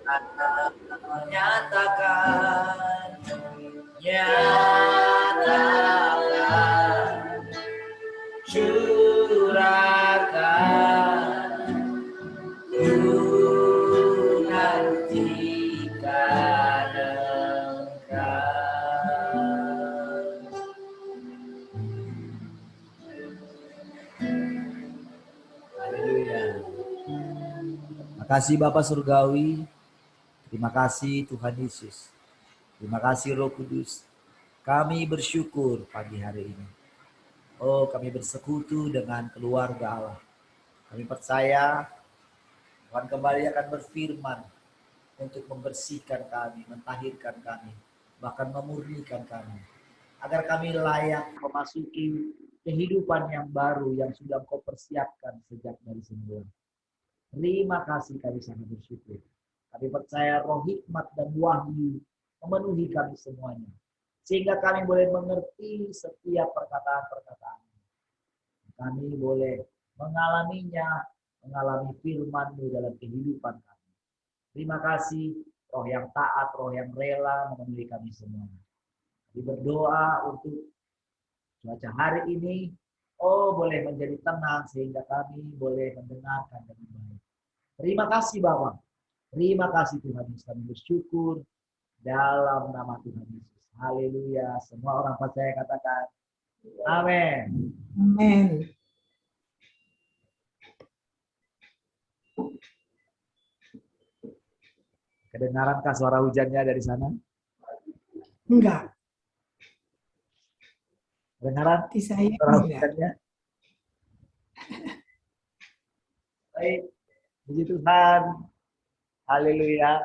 Nyatakan, nyatakan, curahkan, ku nantikan Engkau. Haleluya. Makasih Bapak Surgawi, terima kasih Tuhan Yesus, terima kasih Roh Kudus. Kami bersyukur pagi hari ini. Oh, kami bersekutu dengan keluarga Allah. Kami percaya Tuhan kembali akan berfirman untuk membersihkan kami, mentahirkan kami, bahkan memurnikan kami, agar kami layak memasuki kehidupan yang baru yang sudah Kau persiapkan sejak dari semula. Terima kasih, kami sangat bersyukur. Kami percaya roh hikmat dan wahyu memenuhi kami semuanya, sehingga kami boleh mengerti setiap perkataan-perkataan. Kami boleh mengalaminya, mengalami firman-Mu dalam kehidupan kami. Terima kasih, roh yang taat, roh yang rela memenuhi kami semua. Kami berdoa untuk cuaca hari ini, boleh menjadi tenang sehingga kami boleh mendengarkan dengan baik. Terima kasih Bapak. Terima kasih Tuhan Yesus. Kami bersyukur dalam nama Tuhan Yesus. Haleluya. Semua orang percaya katakan amin. Amin. Kedengaran suara hujannya dari sana? Enggak. Kedengaran Di saya suara enggak. hujannya? Baik. Puji Tuhan. Haleluya.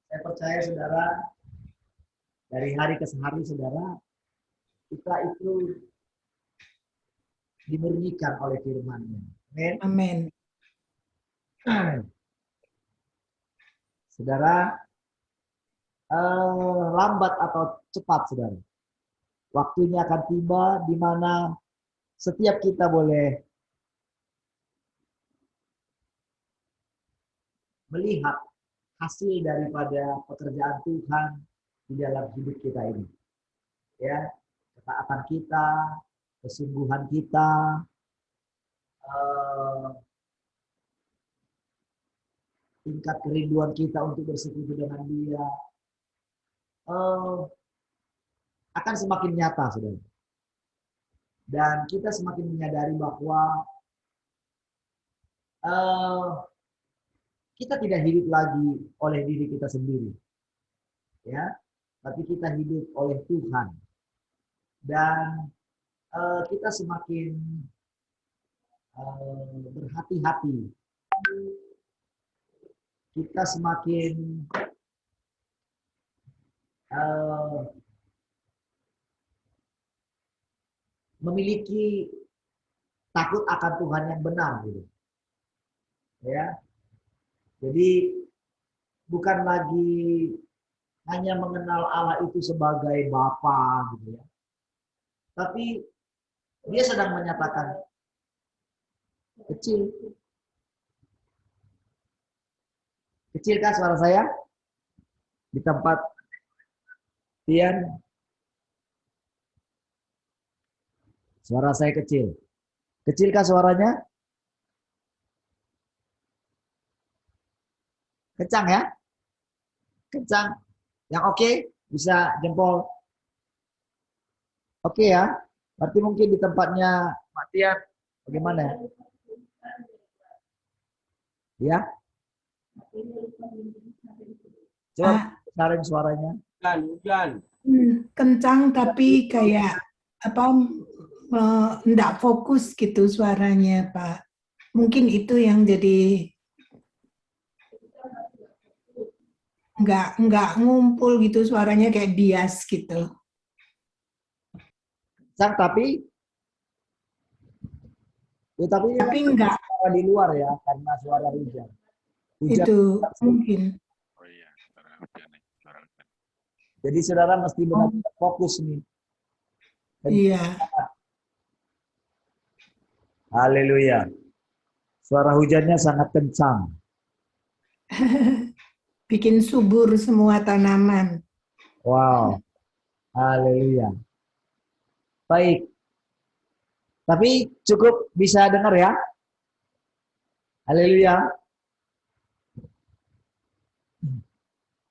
Saya percaya saudara, dari hari ke hari saudara, kita itu dimurnikan oleh firman-Nya. Amin. Amin. Saudara, lambat atau cepat saudara, waktunya akan tiba di mana setiap kita boleh melihat hasil daripada pekerjaan Tuhan di dalam hidup kita ini. Ya, ketaatan kita, kesungguhan kita, tingkat kerinduan kita untuk bersekutu dengan Dia akan semakin nyata, saudara. Dan kita semakin menyadari bahwa kita tidak hidup lagi oleh diri kita sendiri, ya, tapi kita hidup oleh Tuhan. Dan kita semakin berhati-hati, kita semakin memiliki takut akan Tuhan yang benar, gitu. Ya, jadi bukan lagi hanya mengenal Allah itu sebagai Bapa, gitu ya. Tapi Dia sedang menyatakan kecil. Kecil kan suara saya? Di tempat Tian, suara saya kecil. Kecil kan suaranya? Kencang ya? Kencang. Yang oke? Bisa jempol. Oke ya? Berarti mungkin di tempatnya Mak Tian bagaimana? Ya? Coba saring suaranya. Hujan. Kencang tapi kayak enggak fokus gitu suaranya, Pak. Mungkin itu yang jadi enggak ngumpul gitu, suaranya kayak bias gitu. Tapi enggak di luar ya, karena suara hujan. Itu mungkin. Oh iya, suara hujan nih, suara hujan. Jadi saudara mesti benar-benar fokus nih. Iya. Haleluya. Suara hujannya sangat kencang. bikin subur semua tanaman. Wow, haleluya. Baik, tapi cukup bisa dengar ya? Haleluya.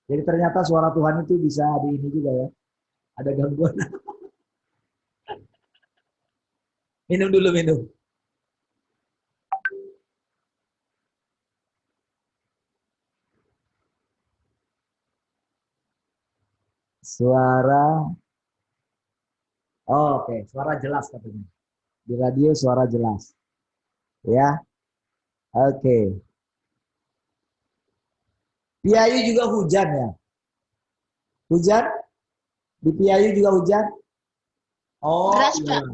Jadi ternyata suara Tuhan itu bisa di ini juga ya. Ada gangguan. Minum dulu, minum. Suara, oh, oke, suara jelas katanya. Di radio suara jelas. Ya, oke. Piayu juga hujan ya? Hujan? Di Piayu juga hujan? Oh, Deras, iya. Pak.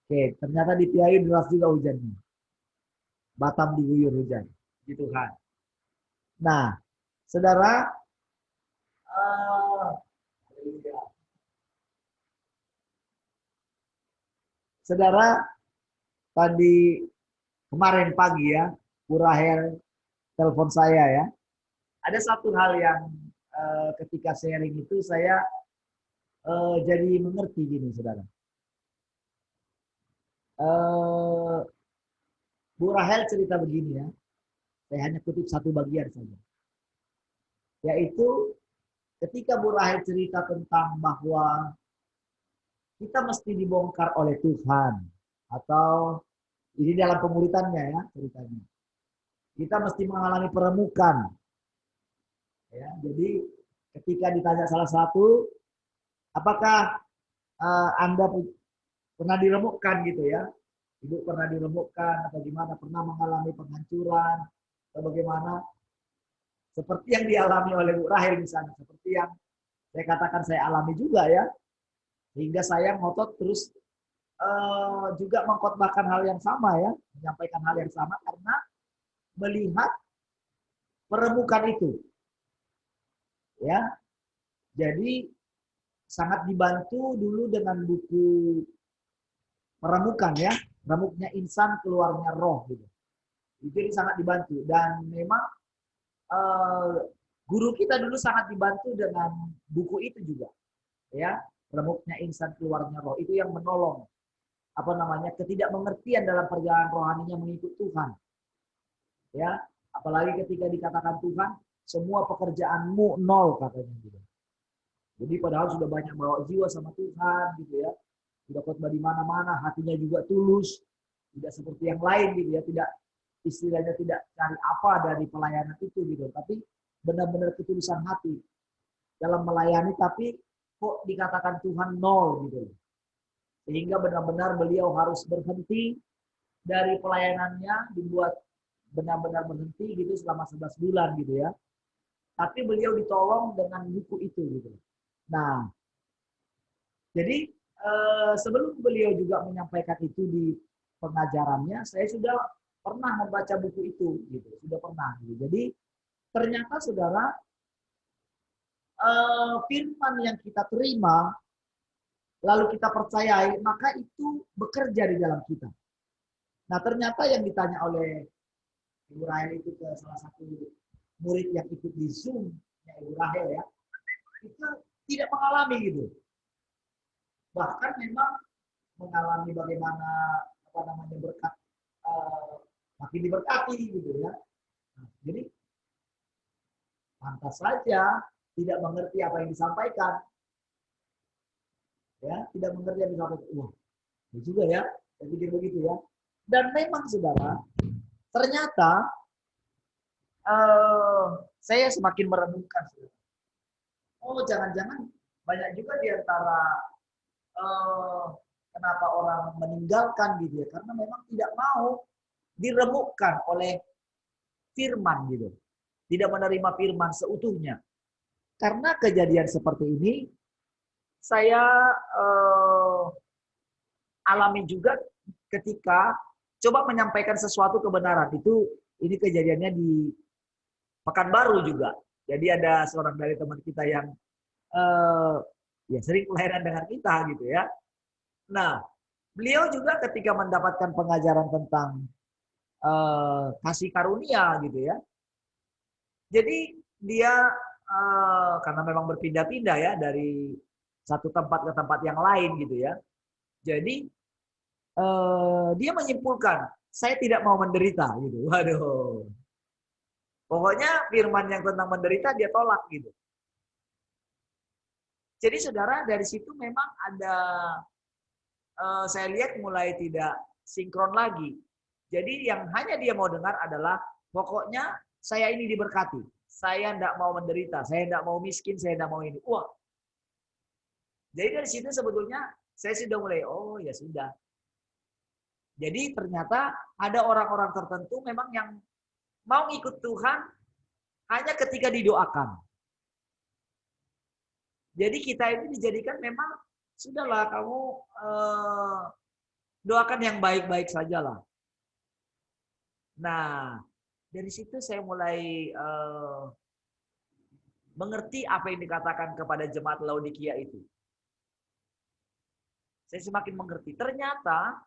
Oke, ternyata di Piayu deras juga hujannya. Batam diguyur hujan. Gitu kan. Nah, saudara, saudara, tadi kemarin pagi ya, Bu Rahel telepon saya ya. Ada satu hal yang ketika sharing itu saya jadi mengerti gini, saudara. Bu Rahel cerita begini ya, saya hanya kutip satu bagian saja. Yaitu ketika Bu Rahel cerita tentang bahwa kita mesti dibongkar oleh Tuhan. Atau ini dalam pemuritannya ya ceritanya. Kita mesti mengalami peremukan. Ya, jadi ketika ditanya salah satu, apakah Anda pernah diremukkan gitu ya? Ibu pernah diremukkan atau gimana? Pernah mengalami penghancuran atau bagaimana? Seperti yang dialami oleh Bu Rahel misalnya, seperti yang saya katakan saya alami juga ya. Sehingga saya ngotot terus juga mengkhotbahkan hal yang sama ya, menyampaikan hal yang sama karena melihat peremukan itu. Ya. Jadi sangat dibantu dulu dengan buku peremukan ya, remuknya insan keluarnya roh gitu. Jadi sangat dibantu dan memang guru kita dulu sangat dibantu dengan buku itu juga. Ya, remuknya insan keluarnya roh itu yang menolong apa namanya ketidakmengertian dalam perjalanan rohaninya mengikut Tuhan. Ya, apalagi ketika dikatakan Tuhan, semua pekerjaanmu nol katanya gitu. Jadi padahal sudah banyak bawa jiwa sama Tuhan gitu ya. Sudah khotbah di mana-mana, hatinya juga tulus, tidak seperti yang lain gitu ya, tidak istilahnya tidak cari apa dari pelayanan itu gitu, tapi benar-benar ketulusan hati dalam melayani, tapi kok dikatakan Tuhan nol gitu. Sehingga benar-benar beliau harus berhenti dari pelayanannya, dibuat benar-benar berhenti gitu selama 11 bulan gitu ya. Tapi beliau ditolong dengan buku itu gitu. Nah, jadi sebelum beliau juga menyampaikan itu di pengajarannya, saya sudah pernah membaca buku itu gitu, sudah pernah gitu. Jadi ternyata saudara firman yang kita terima lalu kita percayai, maka itu bekerja di dalam kita. Nah, ternyata yang ditanya oleh Ibu Rahel itu ke salah satu murid yang ikut di Zoom, Ibu Rahel ya, itu tidak mengalami gitu. Bahkan memang mengalami bagaimana apa namanya berkat makin diberkati gitu ya. Nah, jadi pantas saja tidak mengerti apa yang disampaikan, ya tidak mengerti yang disampaikan. Wah, itu juga ya, saya pikir begitu ya. Dan memang saudara, ternyata saya semakin merenungkan. Oh, jangan-jangan banyak juga di antara kenapa orang meninggalkan gitu ya, karena memang tidak mau diremukkan oleh firman gitu. Tidak menerima firman seutuhnya. Karena kejadian seperti ini, saya alami juga ketika coba menyampaikan sesuatu kebenaran. Ini kejadiannya di Pekanbaru juga. Jadi ada seorang dari teman kita yang ya sering pelayanan dengan kita gitu ya. Nah, beliau juga ketika mendapatkan pengajaran tentang kasih karunia gitu ya, Jadi dia karena memang berpindah-pindah ya dari satu tempat ke tempat yang lain gitu ya. Jadi dia menyimpulkan, saya tidak mau menderita gitu. Waduh. Pokoknya firman yang tentang menderita dia tolak gitu. Jadi saudara dari situ memang ada saya lihat mulai tidak sinkron lagi. Jadi yang hanya dia mau dengar adalah pokoknya saya ini diberkati. Saya tidak mau menderita, saya tidak mau miskin, saya tidak mau ini. Wah. Jadi dari situ sebetulnya saya sudah mulai, oh ya sudah. Jadi ternyata ada orang-orang tertentu memang yang mau ikut Tuhan hanya ketika didoakan. Jadi kita ini dijadikan memang sudahlah kamu doakan yang baik-baik sajalah. Nah, dari situ saya mulai mengerti apa yang dikatakan kepada jemaat Laodikia itu. Saya semakin mengerti. Ternyata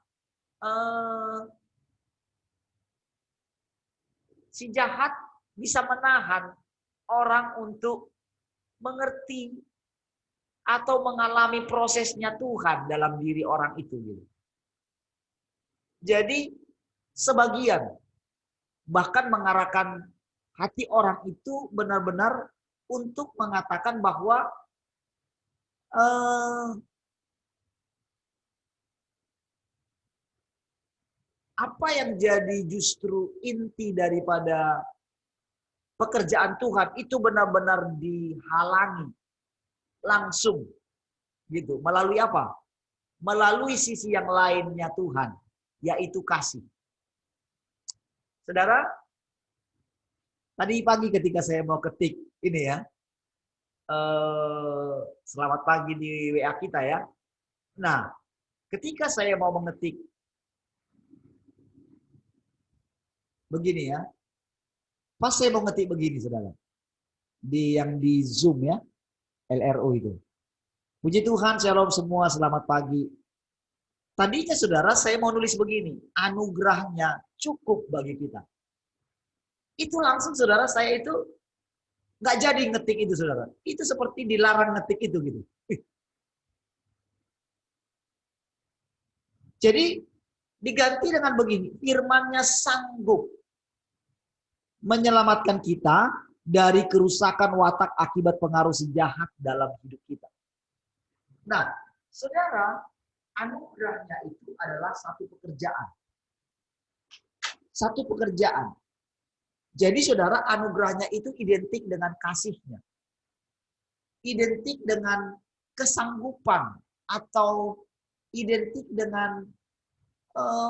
si jahat bisa menahan orang untuk mengerti atau mengalami prosesnya Tuhan dalam diri orang itu. Jadi sebagian bahkan mengarahkan hati orang itu benar-benar untuk mengatakan bahwa apa yang jadi justru inti daripada pekerjaan Tuhan itu benar-benar dihalangi langsung gitu. Melalui apa? Melalui sisi yang lainnya Tuhan, yaitu kasih. Saudara, tadi pagi ketika saya mau ketik ini ya, selamat pagi di WA kita ya. Nah, ketika saya mau mengetik begini ya, pas saya mau ngetik begini saudara, yang di Zoom ya, LRO itu. Puji Tuhan, shalom semua, selamat pagi. Tadinya saudara saya mau nulis begini, anugerahnya cukup bagi kita. Itu langsung saudara saya itu nggak jadi ngetik itu saudara. Itu seperti dilarang ngetik itu gitu. Jadi diganti dengan begini, firman-Nya sanggup menyelamatkan kita dari kerusakan watak akibat pengaruh si jahat dalam hidup kita. Nah, saudara, anugerahnya itu adalah satu pekerjaan. Satu pekerjaan. Jadi saudara, anugerahnya itu identik dengan kasihnya. Identik dengan kesanggupan atau identik dengan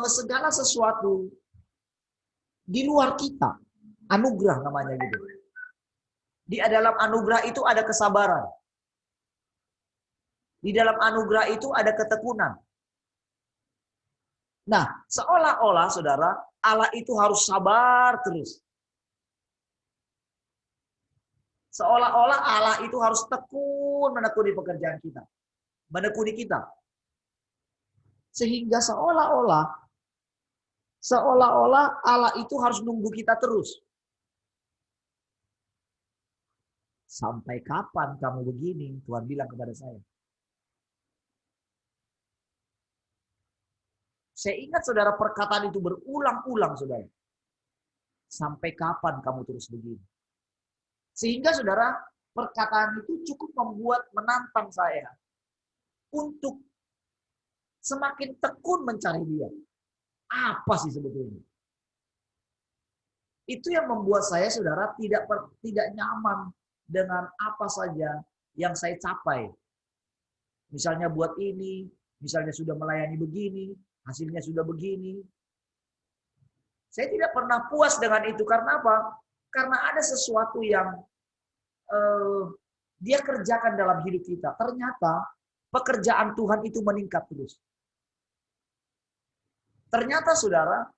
segala sesuatu di luar kita. Anugerah namanya gitu. Di dalam anugerah itu ada kesabaran. Di dalam anugerah itu ada ketekunan. Nah, seolah-olah saudara, Allah itu harus sabar terus. Seolah-olah Allah itu harus tekun menekuni pekerjaan kita. Menekuni kita. Sehingga seolah-olah Allah itu harus nunggu kita terus. Sampai kapan kamu begini? Tuhan bilang kepada saya. Saya ingat saudara perkataan itu berulang-ulang saudara. Sampai kapan kamu terus begini? Sehingga saudara perkataan itu cukup membuat menantang saya. Untuk semakin tekun mencari dia. Apa sih sebetulnya? Itu yang membuat saya saudara tidak nyaman dengan apa saja yang saya capai. Misalnya buat ini, misalnya sudah melayani begini, hasilnya sudah begini. Saya tidak pernah puas dengan itu. Karena apa? Karena ada sesuatu yang dia kerjakan dalam hidup kita. Ternyata pekerjaan Tuhan itu meningkat terus. Ternyata saudara,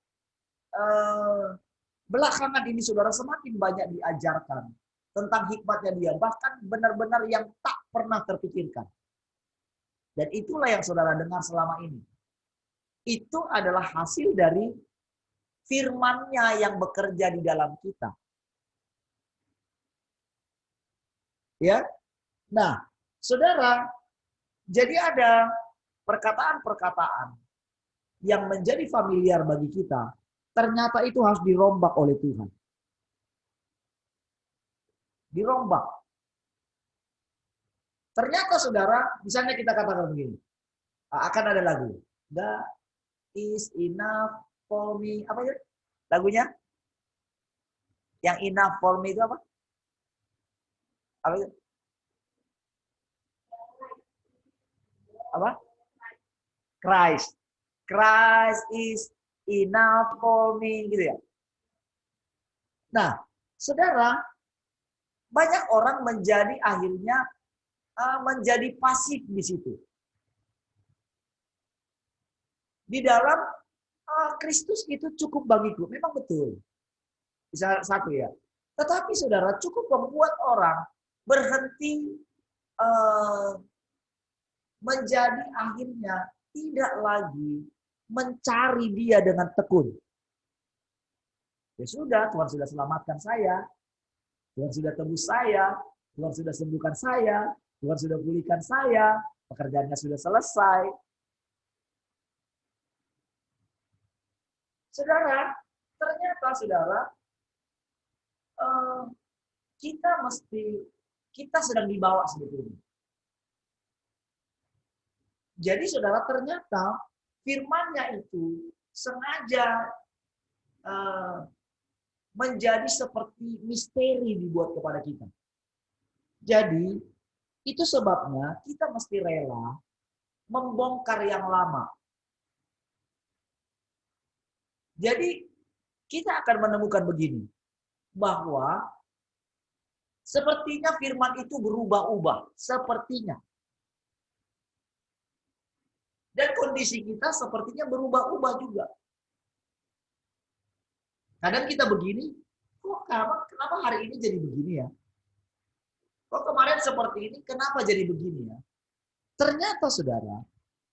belakangan ini saudara semakin banyak diajarkan tentang hikmatnya dia. Bahkan benar-benar yang tak pernah terpikirkan. Dan itulah yang saudara dengar selama ini. Itu adalah hasil dari firman-Nya yang bekerja di dalam kita. Ya. Nah, saudara, jadi ada perkataan-perkataan yang menjadi familiar bagi kita, ternyata itu harus dirombak oleh Tuhan. Dirombak. Ternyata saudara, misalnya kita katakan begini, akan ada lagu, God is enough for me. Apa itu lagunya? Yang enough for me itu apa? Apa itu? Apa? Christ. Christ is enough for me, gitu ya. Nah, saudara, banyak orang menjadi akhirnya menjadi pasif di situ. Di dalam Kristus itu cukup bagiku, memang betul. Bisa satu ya. Tetapi saudara, cukup membuat orang berhenti menjadi akhirnya tidak lagi mencari dia dengan tekun. Ya sudah, Tuhan sudah selamatkan saya, Tuhan sudah tebus saya, Tuhan sudah sembuhkan saya, Tuhan sudah pulihkan saya, pekerjaannya sudah selesai. Saudara, ternyata saudara, kita sedang dibawa sebetulnya. Jadi saudara, ternyata firman-Nya itu sengaja menjadi seperti misteri dibuat kepada kita. Jadi, itu sebabnya kita mesti rela membongkar yang lama. Jadi, kita akan menemukan begini, bahwa sepertinya firman itu berubah-ubah, sepertinya. Dan kondisi kita sepertinya berubah-ubah juga. Kadang kita begini, kok kenapa hari ini jadi begini ya? Kok kemarin seperti ini, kenapa jadi begini ya? Ternyata saudara,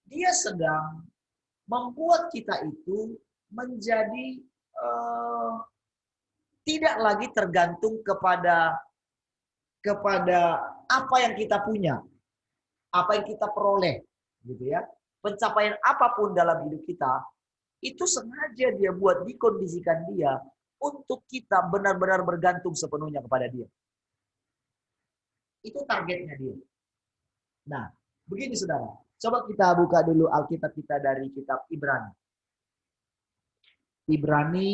dia sedang membuat kita itu menjadi tidak lagi tergantung kepada apa yang kita punya, apa yang kita peroleh, gitu ya. Pencapaian apapun dalam hidup kita, itu sengaja dia buat, dikondisikan dia untuk kita benar-benar bergantung sepenuhnya kepada dia. Itu targetnya dia. Nah, begini saudara. Coba kita buka dulu Alkitab kita dari kitab Ibrani. Ibrani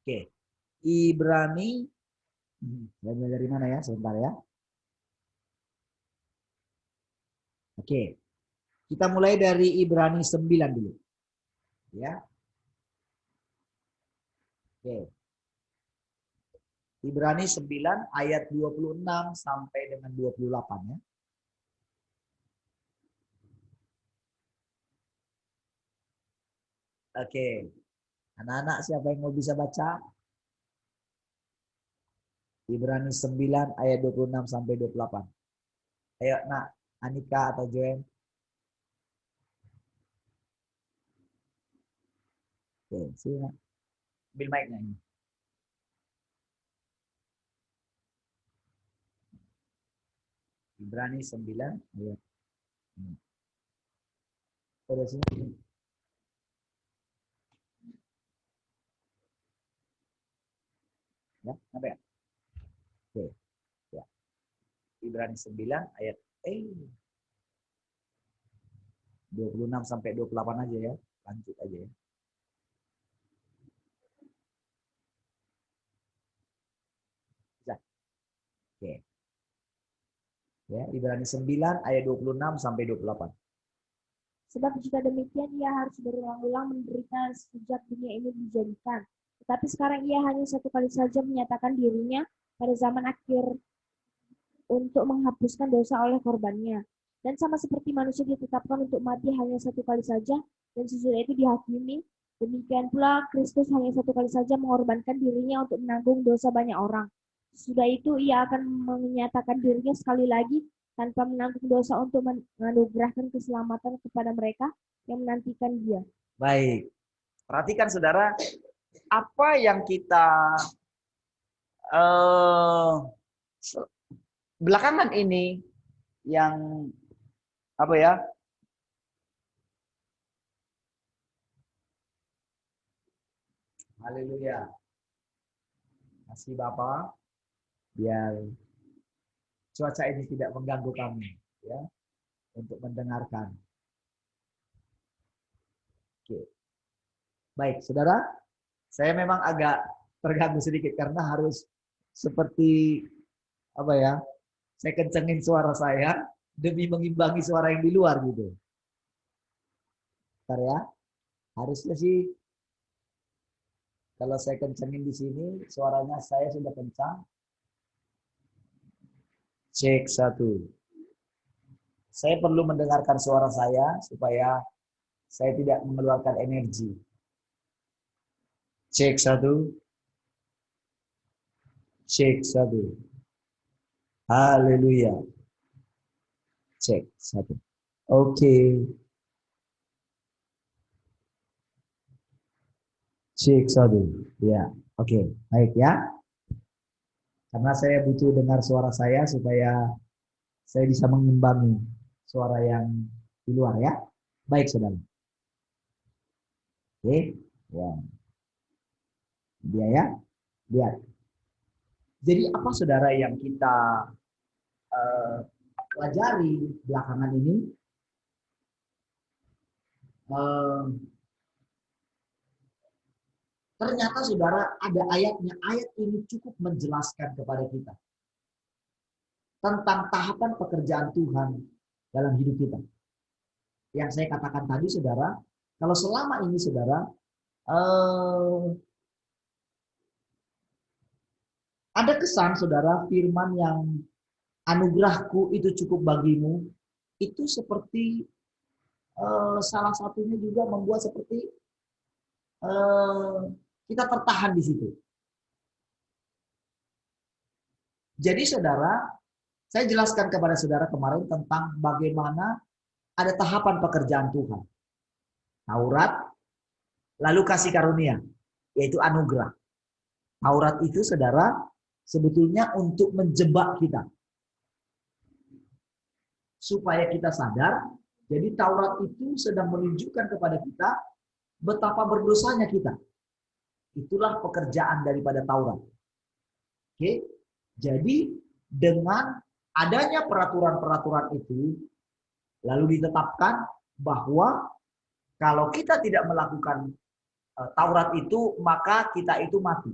Oke. Ibrani dari mana ya? Sebentar ya. Oke. Kita mulai dari Ibrani 9 dulu. Ya. Oke. Ibrani 9 ayat 26 sampai dengan 28 ya. Oke. Anak-anak siapa yang mau bisa baca? Ibrani 9 ayat 26 sampai 28. Ayo nak, Anika atau Joen. Oke, sini nak. Ambil mic-nya ini. Ibrani 9 ayat. Udah sini. Ya, sampai ya? Oke. Ya. Ibrani 9 ayat 26 sampai 28 aja ya. Lanjut aja ya. Bisa. Oke. Ya, Ibrani 9 ayat 26 sampai 28. Sebab jika demikian ia harus berulang-ulang menderita sejak dunia ini dijadikan. Tetapi sekarang ia hanya satu kali saja menyatakan dirinya pada zaman akhir untuk menghapuskan dosa oleh korbannya. Dan sama seperti manusia ditetapkan untuk mati hanya satu kali saja, dan sesudah itu dihakimi, demikian pula Kristus hanya satu kali saja mengorbankan dirinya untuk menanggung dosa banyak orang. Sudah itu ia akan menyatakan dirinya sekali lagi tanpa menanggung dosa untuk menganugerahkan keselamatan kepada mereka yang menantikan dia. Baik. Perhatikan saudara, apa yang kita belakangan ini yang apa ya? Haleluya. Kasih Bapak, biar cuaca ini tidak mengganggu kami ya untuk mendengarkan. Oke. Baik, saudara, saya memang agak terganggu sedikit karena harus seperti apa ya? Saya kencengin suara saya demi mengimbangi suara yang di luar gitu. Bentar ya. Harusnya sih kalau saya kencengin di sini suaranya saya sudah kencang. Cek 1. Saya perlu mendengarkan suara saya supaya saya tidak mengeluarkan energi. Cek 1. Cek 1. Haleluya. Cek 1. Oke. Cek 1. Ya, oke. Baik ya. Karena saya butuh dengar suara saya supaya saya bisa mengimbangi suara yang di luar ya. Baik, saudara. Oke. Ya. Dia ya. Lihat. Jadi apa saudara yang kita pelajari belakangan ini? Ternyata saudara ada ayatnya. Ayat ini cukup menjelaskan kepada kita tentang tahapan pekerjaan Tuhan dalam hidup kita. Yang saya katakan tadi saudara, kalau selama ini saudara ada kesan saudara firman yang anugerahku itu cukup bagimu, itu seperti salah satunya juga membuat seperti kita tertahan di situ. Jadi saudara, saya jelaskan kepada saudara kemarin tentang bagaimana ada tahapan pekerjaan Tuhan. Taurat, lalu kasih karunia, yaitu anugerah. Taurat itu saudara, sebetulnya untuk menjebak kita. Supaya kita sadar, jadi Taurat itu sedang menunjukkan kepada kita betapa berdosanya kita. Itulah pekerjaan daripada Taurat. Oke, jadi dengan adanya peraturan-peraturan itu, lalu ditetapkan bahwa kalau kita tidak melakukan Taurat itu, maka kita itu mati.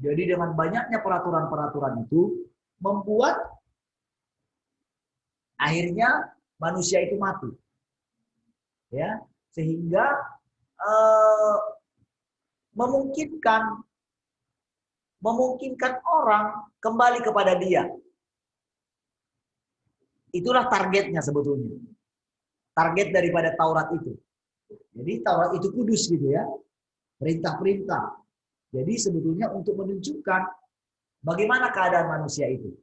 Jadi dengan banyaknya peraturan-peraturan itu, membuat akhirnya manusia itu mati. Ya, sehingga memungkinkan orang kembali kepada dia. Itulah targetnya sebetulnya. Target daripada Taurat itu. Jadi Taurat itu kudus gitu ya. Perintah-perintah. Jadi sebetulnya untuk menunjukkan bagaimana keadaan manusia itu.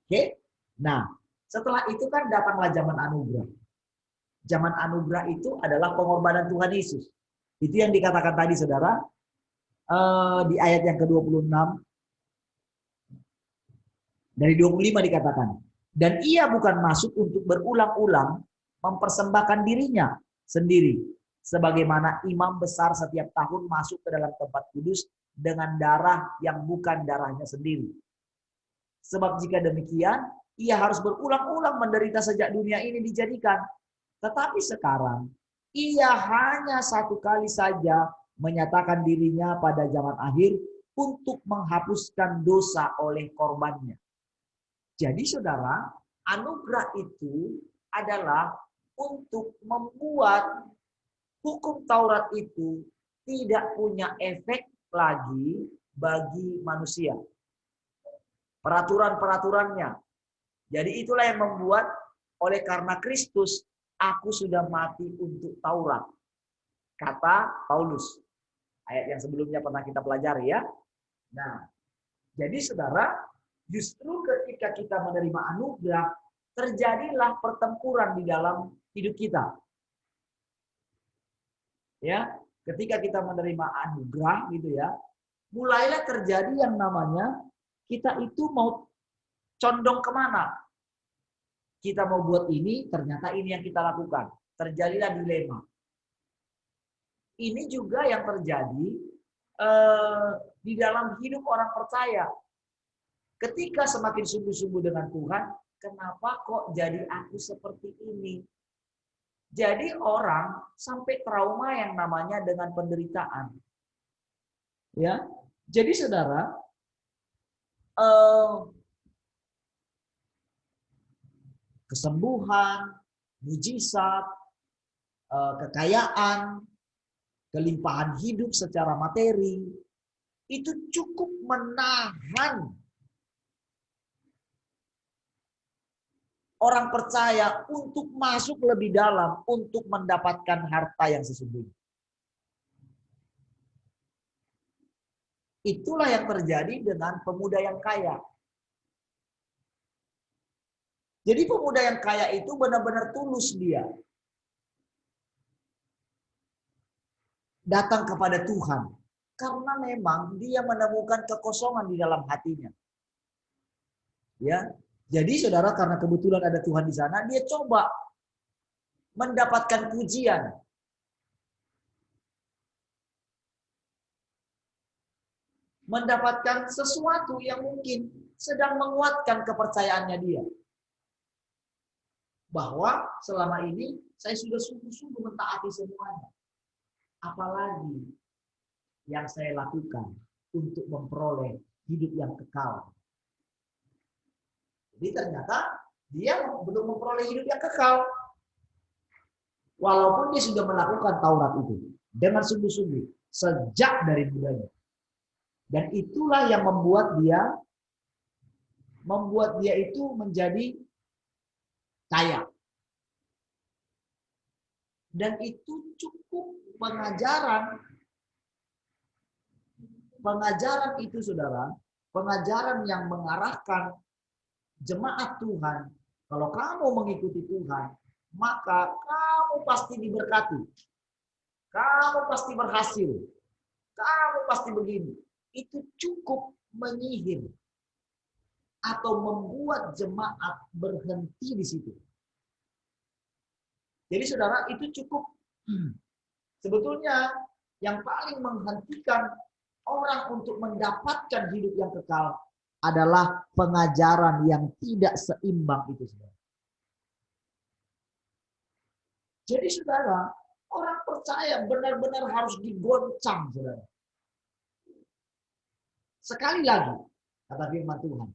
Oke? Nah, setelah itu kan datanglah zaman anugerah. Zaman anugerah itu adalah pengorbanan Tuhan Yesus. Itu yang dikatakan tadi saudara di ayat yang ke-26 dari 25 dikatakan, dan ia bukan masuk untuk berulang-ulang mempersembahkan dirinya sendiri sebagaimana imam besar setiap tahun masuk ke dalam tempat kudus dengan darah yang bukan darahnya sendiri. Sebab jika demikian, ia harus berulang-ulang menderita sejak dunia ini dijadikan. Tetapi sekarang, ia hanya satu kali saja menyatakan dirinya pada zaman akhir untuk menghapuskan dosa oleh korbannya. Jadi saudara, anugerah itu adalah untuk membuat hukum Taurat itu tidak punya efek lagi bagi manusia. Peraturan-peraturannya. Jadi itulah yang membuat oleh karena Kristus, aku sudah mati untuk Taurat. Kata Paulus. Ayat yang sebelumnya pernah kita pelajari ya. Nah, Jadi saudara, justru ketika kita menerima anugerah, terjadilah pertempuran di dalam hidup kita. Ya, ketika kita menerima anugerah gitu ya, mulailah terjadi yang namanya kita itu mau condong kemana? Kita mau buat ini, ternyata ini yang kita lakukan. Terjadilah dilema. Ini juga yang terjadi di dalam hidup orang percaya. Ketika semakin sungguh-sungguh dengan Tuhan, kenapa kok jadi aku seperti ini? Jadi orang sampai trauma yang namanya dengan penderitaan. Ya, jadi saudara, kesembuhan, mujizat, kekayaan, kelimpahan hidup secara materi, itu cukup menahan orang percaya untuk masuk lebih dalam untuk mendapatkan harta yang sesungguhnya. Itulah yang terjadi dengan pemuda yang kaya. Jadi pemuda yang kaya itu benar-benar tulus dia. Datang kepada Tuhan. Karena memang dia menemukan kekosongan di dalam hatinya. Ya, jadi saudara, karena kebetulan ada Tuhan di sana, dia coba mendapatkan pujian. Mendapatkan sesuatu yang mungkin sedang menguatkan kepercayaannya dia. Bahwa selama ini saya sudah sungguh-sungguh mentaati semuanya. Apalagi yang saya lakukan untuk memperoleh hidup yang kekal. Jadi ternyata dia belum memperoleh hidup yang kekal. Walaupun dia sudah melakukan Taurat itu dengan sungguh-sungguh sejak dari mudanya. Dan itulah yang membuat dia itu menjadi kaya. Dan itu cukup pengajaran itu saudara, pengajaran yang mengarahkan jemaat Tuhan. Kalau kamu mengikuti Tuhan, maka kamu pasti diberkati. Kamu pasti berhasil. Kamu pasti begini. Itu cukup menyihir atau membuat jemaat berhenti di situ. Jadi saudara, itu cukup sebetulnya yang paling menghentikan orang untuk mendapatkan hidup yang kekal adalah pengajaran yang tidak seimbang itu, saudara. Jadi saudara, orang percaya benar-benar harus digoncang, saudara. Sekali lagi, kata firman Tuhan,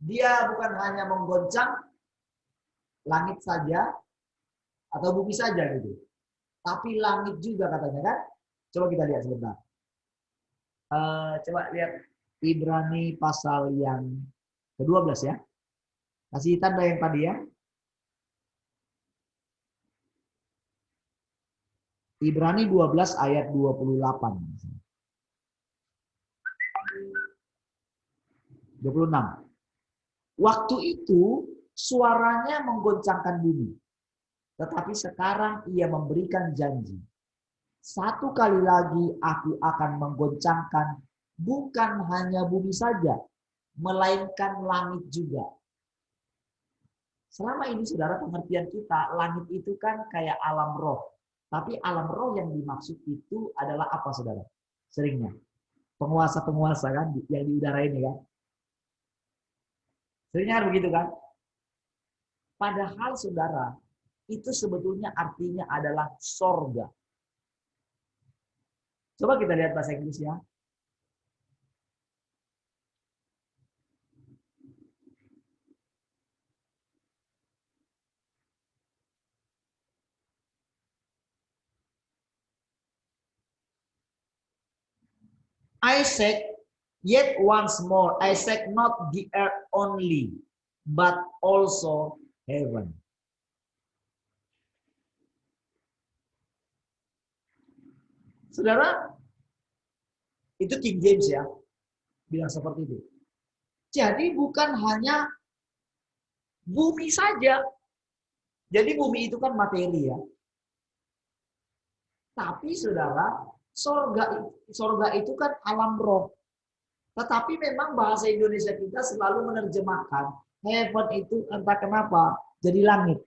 dia bukan hanya menggoncang langit saja atau bumi saja gitu, tapi langit juga katanya kan. Coba kita lihat sebentar. Coba lihat Ibrani pasal yang ke-12 ya. Kasih tanda yang tadi ya. Ibrani 12 ayat 28. 26. Waktu itu suaranya menggoncangkan bumi. Tetapi sekarang ia memberikan janji. Satu kali lagi aku akan menggoncangkan bukan hanya bumi saja, melainkan langit juga. Selama ini saudara, pengertian kita, langit itu kan kayak alam roh. Tapi alam roh yang dimaksud itu adalah apa saudara? Seringnya penguasa-penguasa kan yang di udara ini kan. Seringnya begitu kan? Padahal saudara, itu sebetulnya artinya adalah sorga. Coba kita lihat bahasa Inggrisnya. I said, yet once more, I said not the earth only, but also heaven. Saudara, itu King James ya. bilang seperti itu. Jadi bukan hanya bumi saja. Jadi bumi itu kan materi ya. Tapi saudara, sorga itu kan alam roh. Tetapi memang bahasa Indonesia kita selalu menerjemahkan heaven itu entah kenapa jadi langit.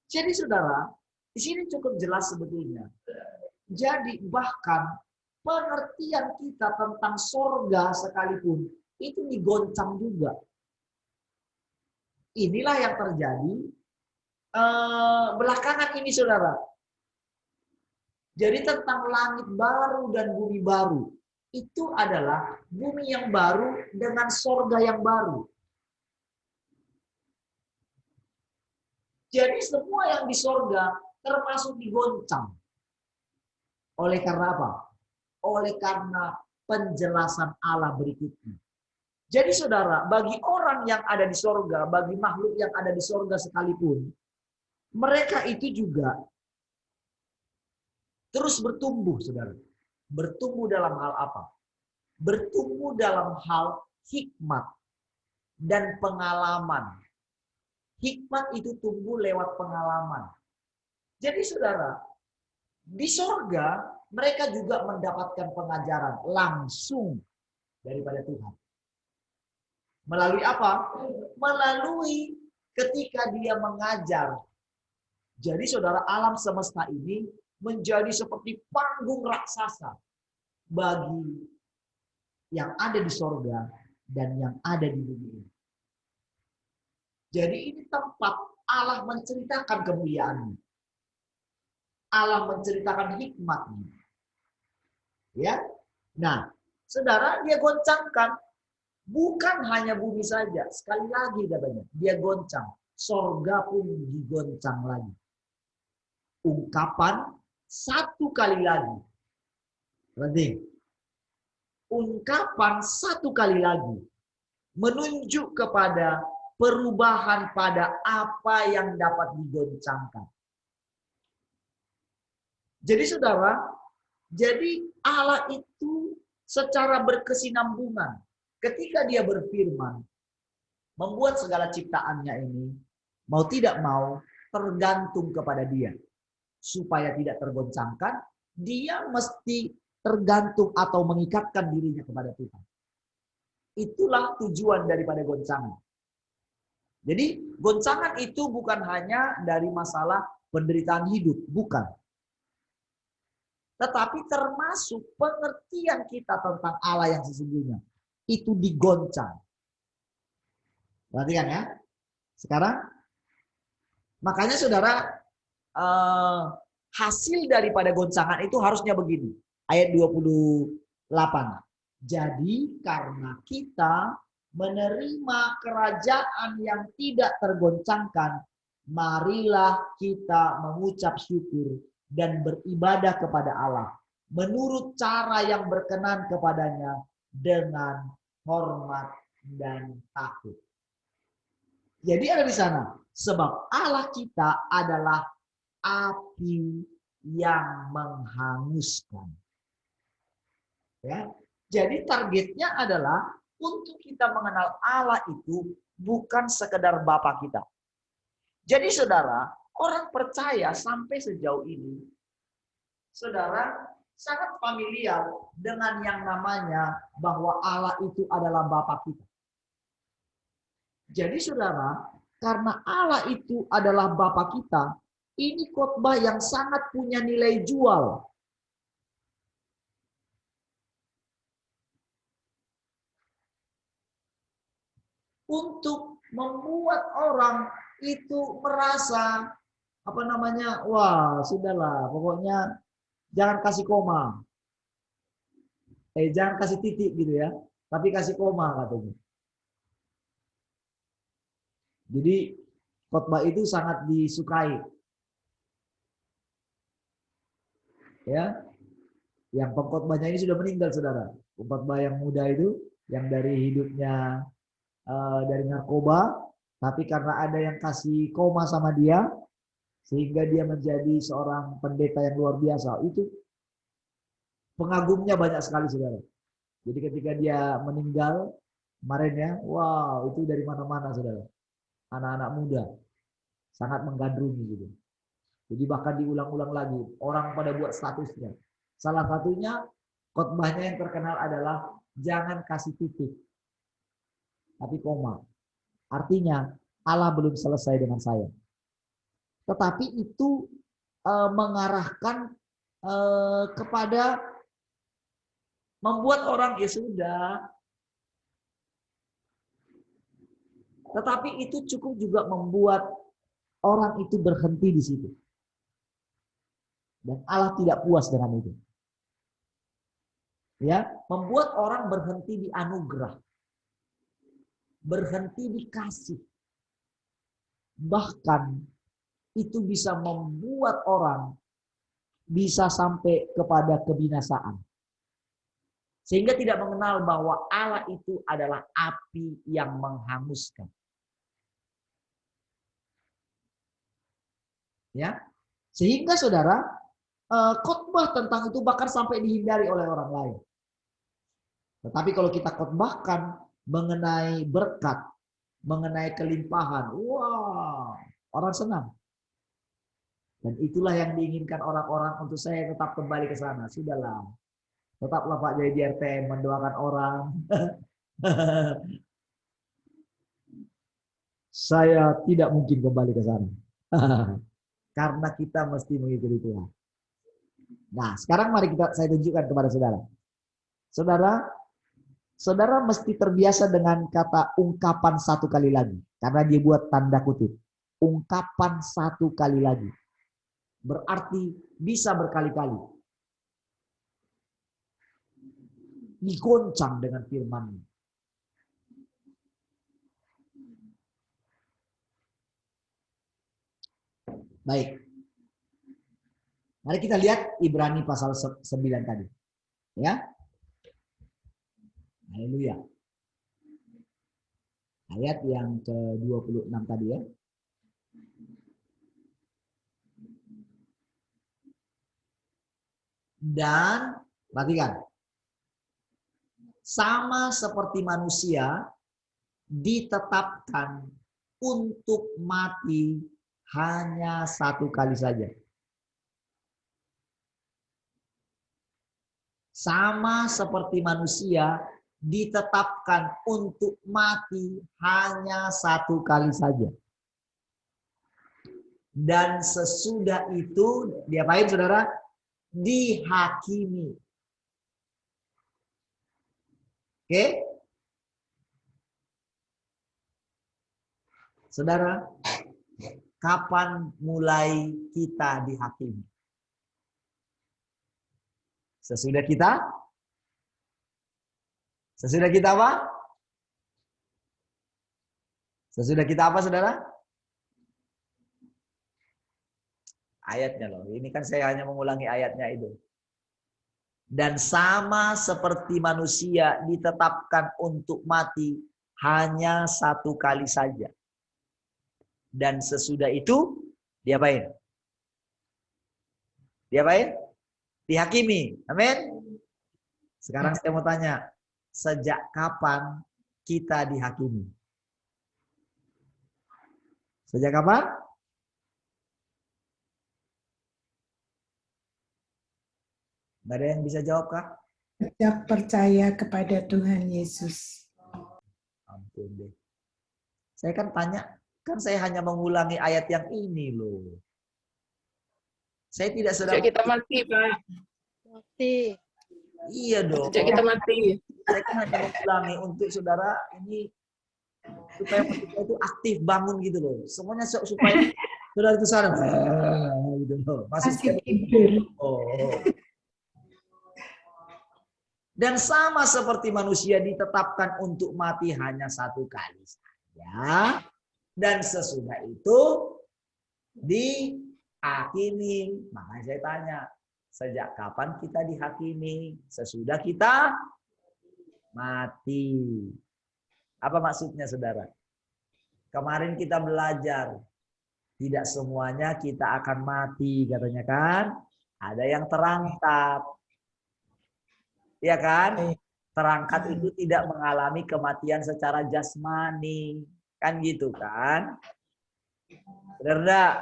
Jadi saudara, di sini cukup jelas sebetulnya. Jadi bahkan pengertian kita tentang sorga sekalipun itu digoncang juga. Inilah yang terjadi belakangan ini saudara. Jadi tentang langit baru dan bumi baru. Itu adalah bumi yang baru dengan sorga yang baru. Jadi semua yang di sorga termasuk digoncang. Oleh karena apa? Oleh karena penjelasan Allah berikutnya. Jadi saudara, bagi orang yang ada di sorga, bagi makhluk yang ada di sorga sekalipun, mereka itu juga terus bertumbuh, saudara. Bertumbuh dalam hal apa? Bertumbuh dalam hal hikmat dan pengalaman. Hikmat itu tumbuh lewat pengalaman. Jadi saudara, di sorga mereka juga mendapatkan pengajaran langsung daripada Tuhan. Melalui apa? Melalui ketika dia mengajar. Jadi saudara, alam semesta ini menjadi seperti panggung raksasa bagi yang ada di sorga dan yang ada di bumi ini. Jadi ini tempat Allah menceritakan kemuliaannya. Allah menceritakan hikmatnya. Ya. Nah, saudara, dia goncangkan bukan hanya bumi saja. Sekali lagi katanya, dia goncang. Sorga pun digoncang lagi. Ungkapan satu kali lagi. Berarti ungkapan satu kali lagi menunjuk kepada perubahan pada apa yang dapat digoncangkan. Jadi saudara, jadi Allah itu secara berkesinambungan ketika dia berfirman membuat segala ciptaannya ini mau tidak mau tergantung kepada dia. Supaya tidak tergoncangkan, dia mesti tergantung atau mengikatkan dirinya kepada Tuhan. Itulah tujuan daripada goncangan. Jadi goncangan itu bukan hanya dari masalah penderitaan hidup, bukan. Tetapi termasuk pengertian kita tentang Allah yang sesungguhnya. Itu digoncang. Perhatikan ya. Sekarang, makanya saudara, hasil daripada goncangan itu harusnya begini. Ayat 28. Jadi karena kita menerima kerajaan yang tidak tergoncangkan, marilah kita mengucap syukur dan beribadah kepada Allah menurut cara yang berkenan kepadanya dengan hormat dan takut. Jadi ada di sana, sebab Allah kita adalah api yang menghanguskan. Ya. Jadi targetnya adalah untuk kita mengenal Allah itu bukan sekedar Bapa kita. Jadi saudara, orang percaya sampai sejauh ini, saudara sangat familiar dengan yang namanya bahwa Allah itu adalah Bapa kita. Jadi saudara, karena Allah itu adalah Bapa kita, ini khotbah yang sangat punya nilai jual. Untuk membuat orang itu merasa wah sudahlah, pokoknya jangan kasih koma, jangan kasih titik gitu ya, tapi kasih koma katanya. Jadi khotbah itu sangat disukai, ya. Yang pengkhotbahnya ini sudah meninggal, saudara. Pengkhotbah yang muda itu, yang dari hidupnya dari narkoba, tapi karena ada yang kasih koma sama dia, sehingga dia menjadi seorang pendeta yang luar biasa. Itu pengagumnya banyak sekali, saudara. Jadi ketika dia meninggal kemarin ya, wow, itu dari mana-mana, saudara. Anak-anak muda sangat menggandrungi gitu. Jadi bahkan diulang-ulang lagi, orang pada buat statusnya. Salah satunya khotbahnya yang terkenal adalah jangan kasih titik, tapi koma. Artinya Allah belum selesai dengan saya. Tetapi itu mengarahkan kepada membuat orang ya sudah. Tetapi itu cukup juga membuat orang itu berhenti di situ. Dan Allah tidak puas dengan itu. Ya, membuat orang berhenti di anugerah. Berhenti di kasih. Bahkan itu bisa membuat orang bisa sampai kepada kebinasaan. Sehingga tidak mengenal bahwa Allah itu adalah api yang menghanguskan. Ya. Sehingga saudara, khotbah tentang itu bahkan sampai dihindari oleh orang lain. Tetapi kalau kita khotbahkan mengenai berkat, mengenai kelimpahan, wow, orang senang. Dan itulah yang diinginkan orang-orang untuk saya tetap kembali ke sana. Sudahlah. Tetaplah Pak Jaya di RTM mendoakan orang. Saya tidak mungkin kembali ke sana. Karena kita mesti mengikuti Tuhan. Nah, sekarang mari saya tunjukkan kepada saudara. Saudara mesti terbiasa dengan kata ungkapan satu kali lagi. Karena dia buat tanda kutip. Ungkapan satu kali lagi. Berarti bisa berkali-kali. Digoncang dengan firman. Baik. Mari kita lihat Ibrani pasal 9 tadi. Ya. Haleluya. Ayat yang ke-26 tadi ya. Dan perhatikan. Sama seperti manusia ditetapkan untuk mati hanya satu kali saja. Sama seperti manusia ditetapkan untuk mati hanya satu kali saja. Dan sesudah itu diapain saudara? Dihakimi. Oke? Saudara, kapan mulai kita dihakimi? Sesudah kita apa? Sesudah kita apa, saudara? Ayatnya loh. Ini kan saya hanya mengulangi ayatnya itu. Dan sama seperti manusia ditetapkan untuk mati hanya satu kali saja. Dan sesudah itu diapain? Diapain? Dihakimi. Amin. Sekarang saya mau tanya, sejak kapan kita dihakimi? Sejak kapan? Nggak ada yang bisa jawab kah? Sejak percaya kepada Tuhan Yesus. Ampun deh. Saya kan tanya, kan saya hanya mengulangi ayat yang ini loh. Saya tidak sedang... Sejak kita mati, Pak. Mati. Iya dong. Sejak kita mati. Saya kan hanya mengulangi untuk saudara ini supaya kita itu aktif bangun gitu loh. Semuanya supaya saudara itu sadar gitu loh. Masih tidur. Oh. Dan sama seperti manusia ditetapkan untuk mati hanya satu kali saja. Dan sesudah itu dihakimi. Makanya saya tanya, sejak kapan kita dihakimi? Sesudah kita mati. Apa maksudnya saudara? Kemarin kita belajar Tidak semuanya kita akan mati katanya kan. Ada yang terangkat. Ya kan? Terangkat itu tidak mengalami kematian secara jasmani. Kan gitu kan? Benar enggak?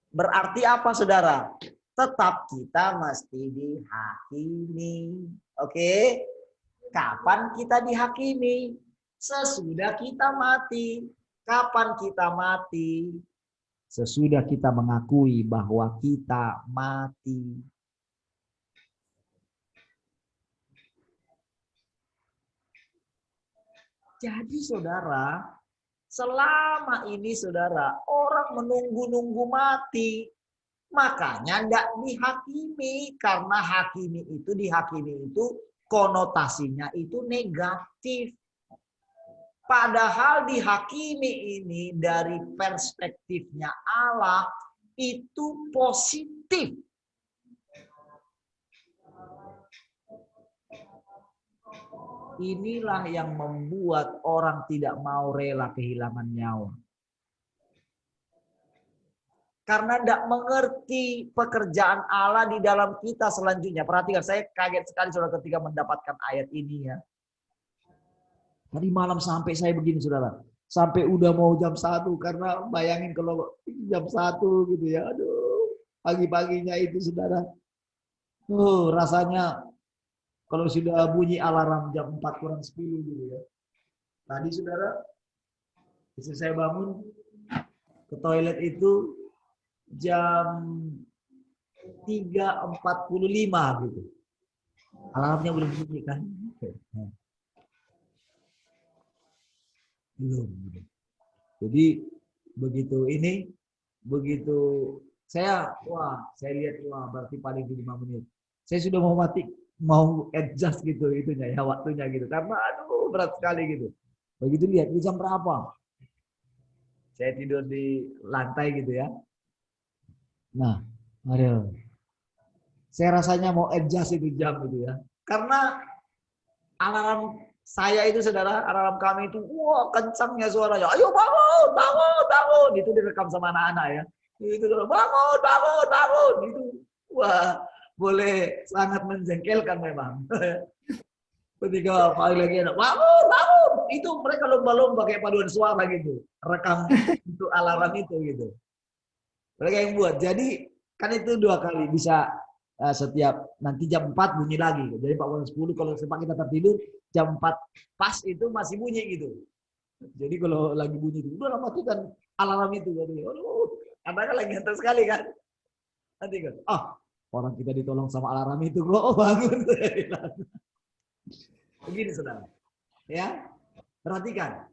Berarti apa saudara? Tetap kita mesti dihakimi. Oke? Kapan kita dihakimi? Sesudah kita mati. Kapan kita mati? Sesudah kita mengakui bahwa kita mati. Jadi saudara, selama ini saudara, orang menunggu-nunggu mati. Makanya tidak dihakimi. Karena dihakimi itu konotasinya itu negatif. Padahal dihakimi ini dari perspektifnya Allah itu positif. Inilah yang membuat orang tidak mau rela kehilangan nyawa. Karena tidak mengerti pekerjaan Allah di dalam kita selanjutnya. Perhatikan, saya kaget sekali saudara ketika mendapatkan ayat ini ya. Tadi malam sampai saya begini saudara. Sampai udah mau jam 1. Karena bayangin kalau jam 1 gitu ya. Aduh, pagi-paginya itu saudara. Rasanya kalau sudah bunyi alarm jam 4 kurang 10 gitu ya. Tadi saudara, istri saya bangun ke toilet itu jam 3.45 gitu. Alarmnya belum bunyi kan? Belum. Jadi begitu saya lihat berarti paling 5 menit. Saya sudah mau adjust gitu itunya ya waktunya gitu. Karena berat sekali gitu. Begitu lihat jam berapa? Saya tidur di lantai gitu ya. Nah, saya rasanya mau adjust itu jam gitu ya. Karena alarm saya itu saudara, alarm kami itu kencangnya suaranya. Ayo bangun, bangun, bangun. Itu direkam sama anak-anak ya. Itu bangun, bangun, bangun. Itu boleh sangat menjengkelkan memang. Ketika paling lagi anak, bangun, bangun. Itu mereka lomba-lomba kayak paduan suara gitu. Rekam untuk alarm itu gitu. Mereka yang buat. Jadi kan itu 2 kali bisa setiap nanti jam 4 bunyi lagi. Jadi 4:10 kalau sempat kita tertidur jam 4 pas itu masih bunyi gitu. Jadi kalau lagi bunyi itu udah matikan alarm itu. Karena kan lagi ngantuk sekali kan. Nanti kan, orang kita ditolong sama alarm itu kok bangun. Begini saudara. Ya. Perhatikan.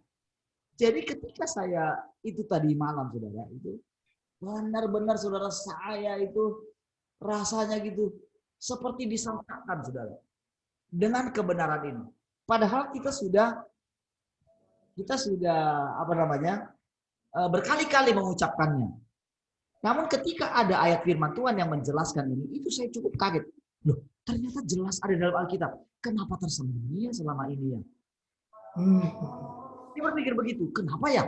Jadi ketika saya itu tadi malam saudara itu benar-benar saudara saya itu rasanya gitu seperti disangkakan saudara dengan kebenaran ini. Padahal kita sudah berkali-kali mengucapkannya. Namun ketika ada ayat firman Tuhan yang menjelaskan ini, itu saya cukup kaget. Loh, ternyata jelas ada dalam Alkitab. Kenapa tersembunyi selama ini ya? Saya berpikir begitu. Kenapa ya?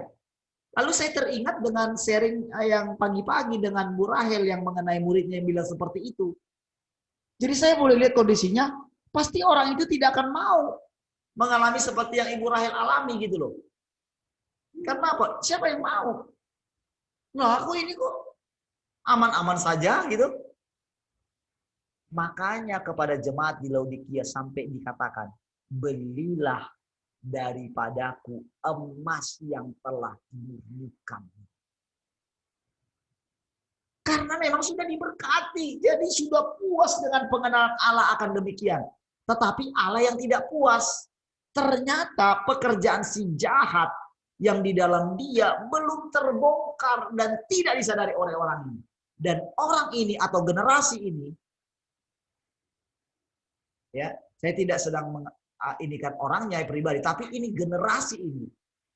Lalu saya teringat dengan sharing yang pagi-pagi dengan Bu Rahel yang mengenai muridnya yang bilang seperti itu. Jadi saya boleh lihat kondisinya, pasti orang itu tidak akan mau mengalami seperti yang Ibu Rahel alami gitu loh. Karena apa? Siapa yang mau? Nah, aku ini kok aman-aman saja gitu. Makanya kepada jemaat di Laodikia sampai dikatakan, belilah daripadaku emas yang telah dimurnikan. Karena memang sudah diberkati, jadi sudah puas dengan pengenalan Allah akan demikian. Tetapi Allah yang tidak puas, ternyata pekerjaan si jahat yang di dalam dia belum terbongkar dan tidak disadari oleh orang ini. Dan orang ini atau generasi ini, ya, saya tidak sedang ini kan orangnya pribadi, tapi ini generasi ini.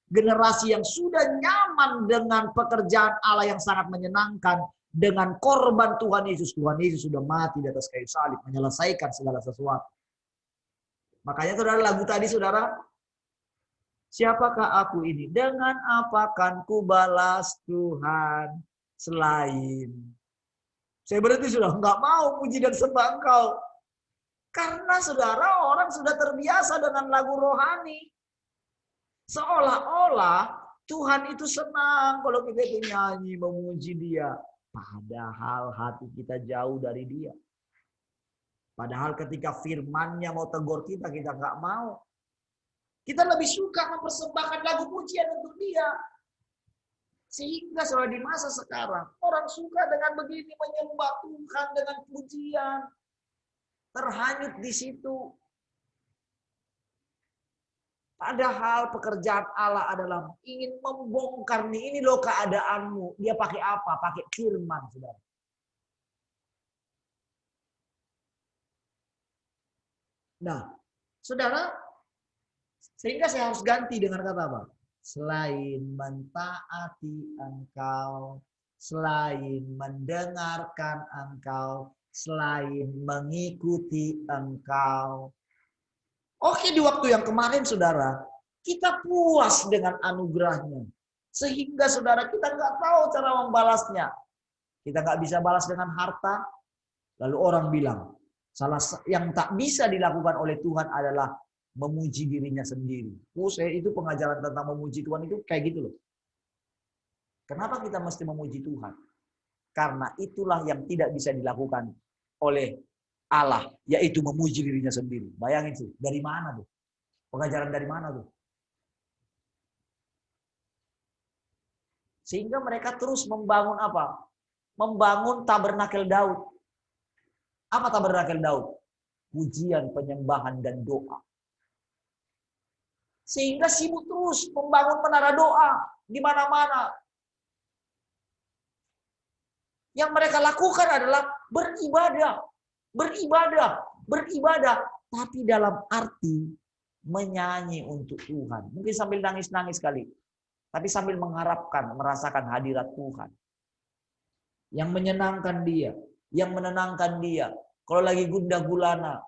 Generasi yang sudah nyaman dengan pekerjaan Allah yang sangat menyenangkan, dengan korban Tuhan Yesus. Tuhan Yesus sudah mati di atas kayu salib, menyelesaikan segala sesuatu. Makanya saudara lagu tadi saudara, Siapakah aku ini? Dengan apa akan ku balas Tuhan selain. Saya berarti sudah nggak mau puji dan sembah Engkau. Karena saudara, orang sudah terbiasa dengan lagu rohani. Seolah-olah Tuhan itu senang kalau kita itu nyanyi memuji Dia. Padahal hati kita jauh dari Dia. Padahal ketika firman-Nya mau tegur kita, kita nggak mau. Kita lebih suka mempersembahkan lagu pujian untuk Dia. Sehingga di masa sekarang, orang suka dengan begini menyembah Tuhan dengan pujian. Terhanyut di situ. Padahal pekerjaan Allah adalah ingin membongkar nih, ini loh keadaanmu. Dia pakai apa? Pakai firman, saudara. Nah, saudara, sehingga saya harus ganti dengan kata apa? Selain mentaati Engkau, selain mendengarkan Engkau, selain mengikuti Engkau. Oke, di waktu yang kemarin, saudara, kita puas dengan anugerahnya. Sehingga, saudara, kita nggak tahu cara membalasnya. Kita nggak bisa balas dengan harta. Lalu orang bilang, salah yang tak bisa dilakukan oleh Tuhan adalah memuji dirinya sendiri. Itu pengajaran tentang memuji Tuhan itu kayak gitu loh. Kenapa kita mesti memuji Tuhan? Karena itulah yang tidak bisa dilakukan oleh Allah, yaitu memuji dirinya sendiri. Bayangin sih, dari mana tuh? Pengajaran dari mana tuh? Sehingga mereka terus membangun apa? Membangun tabernakel Daud. Apa tabernakel Daud? Pujian, penyembahan, dan doa. Sehingga sibuk terus membangun menara doa di mana-mana. Yang mereka lakukan adalah beribadah. Beribadah, tapi dalam arti menyanyi untuk Tuhan. Mungkin sambil nangis-nangis kali, tapi sambil mengharapkan, merasakan hadirat Tuhan. Yang menyenangkan dia, yang menenangkan dia. Kalau lagi gundah gulana,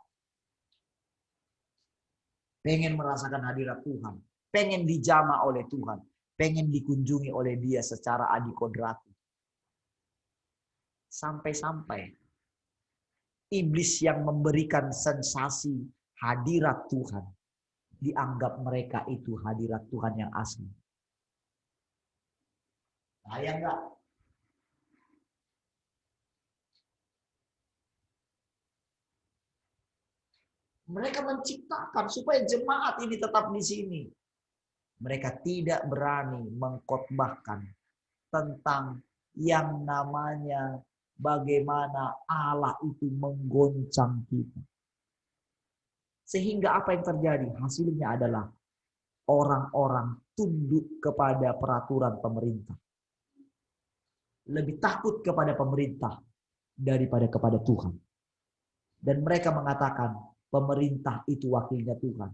pengen merasakan hadirat Tuhan, pengen dijamah oleh Tuhan, pengen dikunjungi oleh Dia secara adikodrati. Sampai-sampai iblis yang memberikan sensasi hadirat Tuhan, dianggap mereka itu hadirat Tuhan yang asli. Sayang enggak? Mereka menciptakan supaya jemaat ini tetap di sini. Mereka tidak berani mengkhotbahkan tentang yang namanya bagaimana Allah itu menggoncang kita. Sehingga apa yang terjadi? Hasilnya adalah orang-orang tunduk kepada peraturan pemerintah. Lebih takut kepada pemerintah daripada kepada Tuhan. Dan mereka mengatakan pemerintah itu wakilnya Tuhan.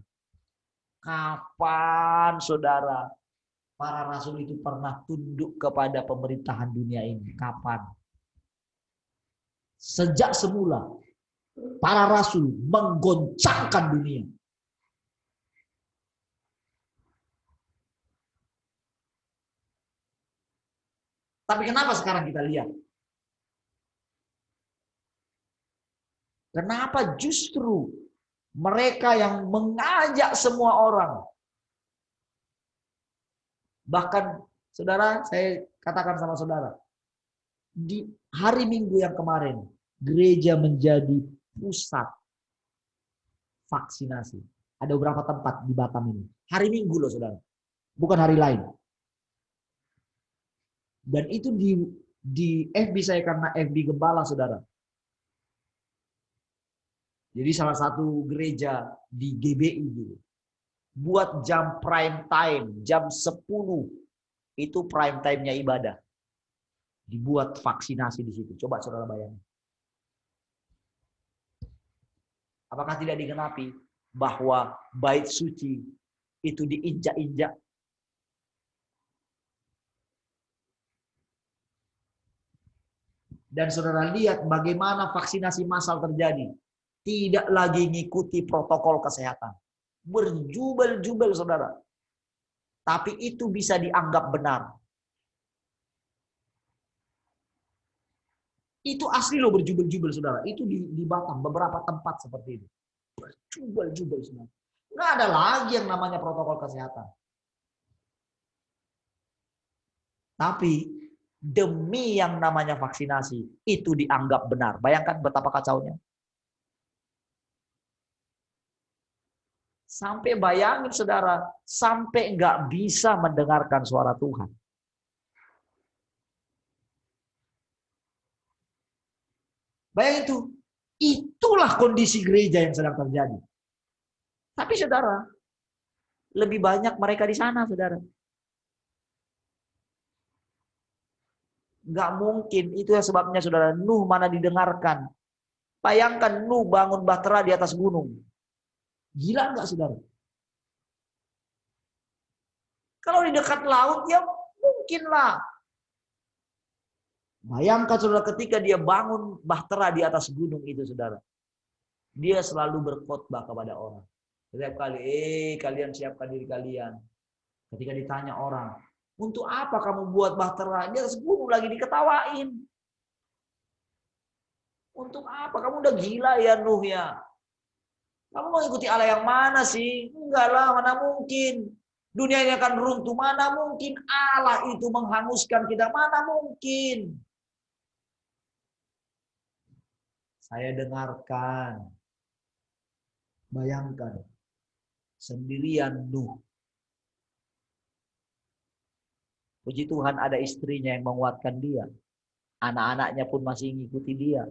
Kapan, saudara, para rasul itu pernah tunduk kepada pemerintahan dunia ini? Kapan? Sejak semula, para rasul menggoncangkan dunia. Tapi kenapa sekarang kita lihat? Kenapa justru mereka yang mengajak semua orang? Bahkan, saudara, saya katakan sama saudara, di hari Minggu yang kemarin, gereja menjadi pusat vaksinasi. Ada beberapa tempat di Batam ini. Hari Minggu loh, saudara. Bukan hari lain. Dan itu di FB saya karena FB Gembala, saudara. Jadi salah satu gereja di GBI gitu. Buat jam prime time, jam 10 itu prime time-nya ibadah. Dibuat vaksinasi di situ. Coba saudara bayangin. Apakah tidak digenapi bahwa bait suci itu diinjak-injak? Dan saudara lihat bagaimana vaksinasi massal terjadi. Tidak lagi ngikuti protokol kesehatan. Berjubel-jubel, saudara. Tapi itu bisa dianggap benar. Itu asli loh berjubel-jubel saudara. Itu di Batam beberapa tempat seperti itu. Berjubel-jubel saudara. Nggak ada lagi yang namanya protokol kesehatan. Tapi demi yang namanya vaksinasi itu dianggap benar. Bayangkan betapa kacaunya. Sampai bayangin saudara, sampai nggak bisa mendengarkan suara Tuhan. Bayangin itu, itulah kondisi gereja yang sedang terjadi. Tapi saudara, lebih banyak mereka di sana saudara. Nggak mungkin, itu yang sebabnya saudara, Nuh mana didengarkan. Bayangkan Nuh bangun bahtera di atas gunung. Gila nggak saudara? Kalau di dekat laut ya mungkinlah. Bayangkan saudara ketika dia bangun bahtera di atas gunung itu saudara. Dia selalu berkhotbah kepada orang. Setiap kali, kalian siapkan diri kalian. Ketika ditanya orang, untuk apa kamu buat bahtera? Di atas gunung lagi diketawain. Untuk apa? Kamu udah gila ya Nuh ya? Kamu mau ikuti Allah yang mana sih? Enggak lah, mana mungkin. Dunia ini akan runtuh. Mana mungkin Allah itu menghanguskan kita? Mana mungkin? Saya dengarkan. Bayangkan. Sendirian Nuh. Puji Tuhan ada istrinya yang menguatkan dia. Anak-anaknya pun masih mengikuti dia.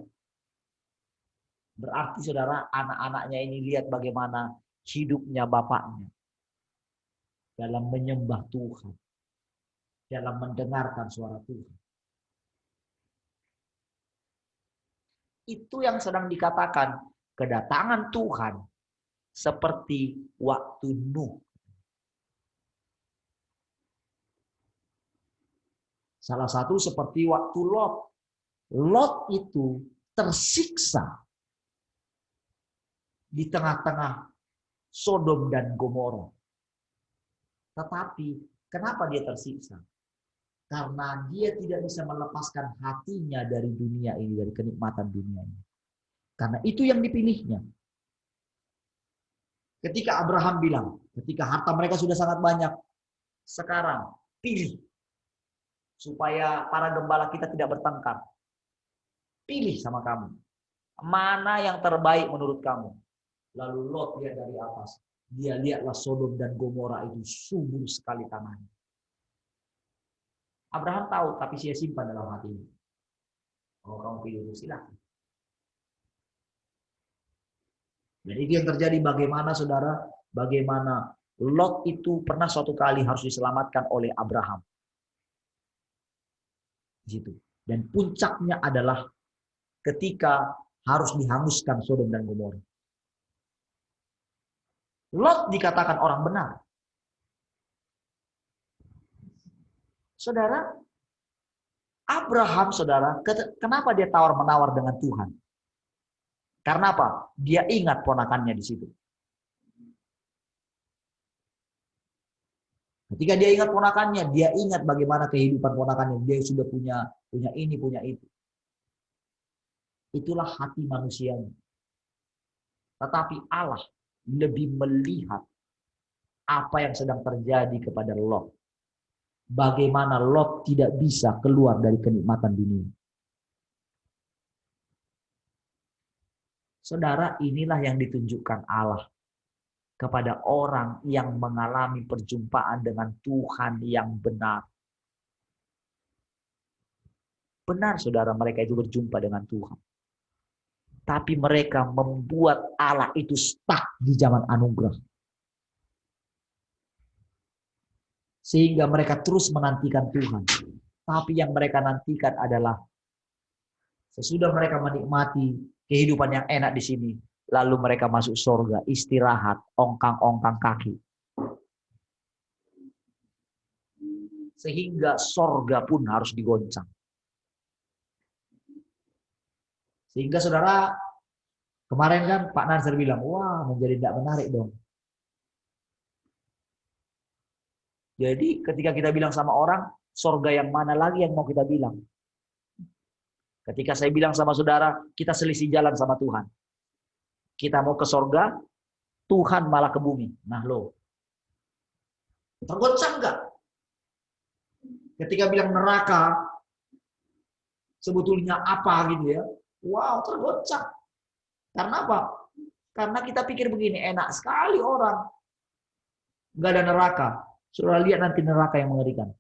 Berarti saudara, anak-anaknya ini lihat bagaimana hidupnya bapaknya. Dalam menyembah Tuhan. Dalam mendengarkan suara Tuhan. Itu yang sedang dikatakan kedatangan Tuhan seperti waktu Nuh. Salah satu seperti waktu Lot. Lot itu tersiksa di tengah-tengah Sodom dan Gomora. Tetapi kenapa dia tersiksa? Karena dia tidak bisa melepaskan hatinya dari dunia ini, dari kenikmatan dunia ini. Karena itu yang dipilihnya. Ketika Abraham bilang, ketika harta mereka sudah sangat banyak, sekarang pilih. Supaya para gembala kita tidak bertengkar. Pilih sama kamu. Mana yang terbaik menurut kamu? Lalu Lot lihat dari atas. Dia lihatlah Sodom dan Gomora itu subur sekali tanahnya. Abraham tahu, tapi dia simpan dalam hatinya. Kalau kamu pilih itu silakan. Dan itu yang terjadi bagaimana saudara, bagaimana Lot itu pernah suatu kali harus diselamatkan oleh Abraham. Gitu. Dan puncaknya adalah ketika harus dihanguskan Sodom dan Gomora. Lot dikatakan orang benar. Saudara, Abraham, saudara, kenapa dia tawar-menawar dengan Tuhan? Karena apa? Dia ingat ponakannya di situ. Ketika dia ingat ponakannya, dia ingat bagaimana kehidupan ponakannya. Dia sudah punya ini, punya itu. Itulah hati manusianya. Tetapi Allah lebih melihat apa yang sedang terjadi kepada Lot. Bagaimana Lot tidak bisa keluar dari kenikmatan dunia. Saudara, inilah yang ditunjukkan Allah kepada orang yang mengalami perjumpaan dengan Tuhan yang benar. Benar saudara, mereka itu berjumpa dengan Tuhan. Tapi mereka membuat Allah itu stuck di zaman anugerah. Sehingga mereka terus menantikan Tuhan. Tapi yang mereka nantikan adalah sesudah mereka menikmati kehidupan yang enak di sini, lalu mereka masuk surga, istirahat, ongkang-ongkang kaki. Sehingga surga pun harus digoncang. Sehingga saudara, kemarin kan Pak Nasir bilang, wah menjadi tidak menarik dong. Jadi ketika kita bilang sama orang, sorga yang mana lagi yang mau kita bilang? Ketika saya bilang sama saudara, kita selisih jalan sama Tuhan. Kita mau ke sorga, Tuhan malah ke bumi. Nah lo, tergoncang nggak? Ketika bilang neraka, sebetulnya apa gitu ya? Wow, tergoncang. Karena apa? Karena kita pikir begini, enak sekali orang. Nggak ada neraka. Saudara lihat nanti neraka yang mengerikan.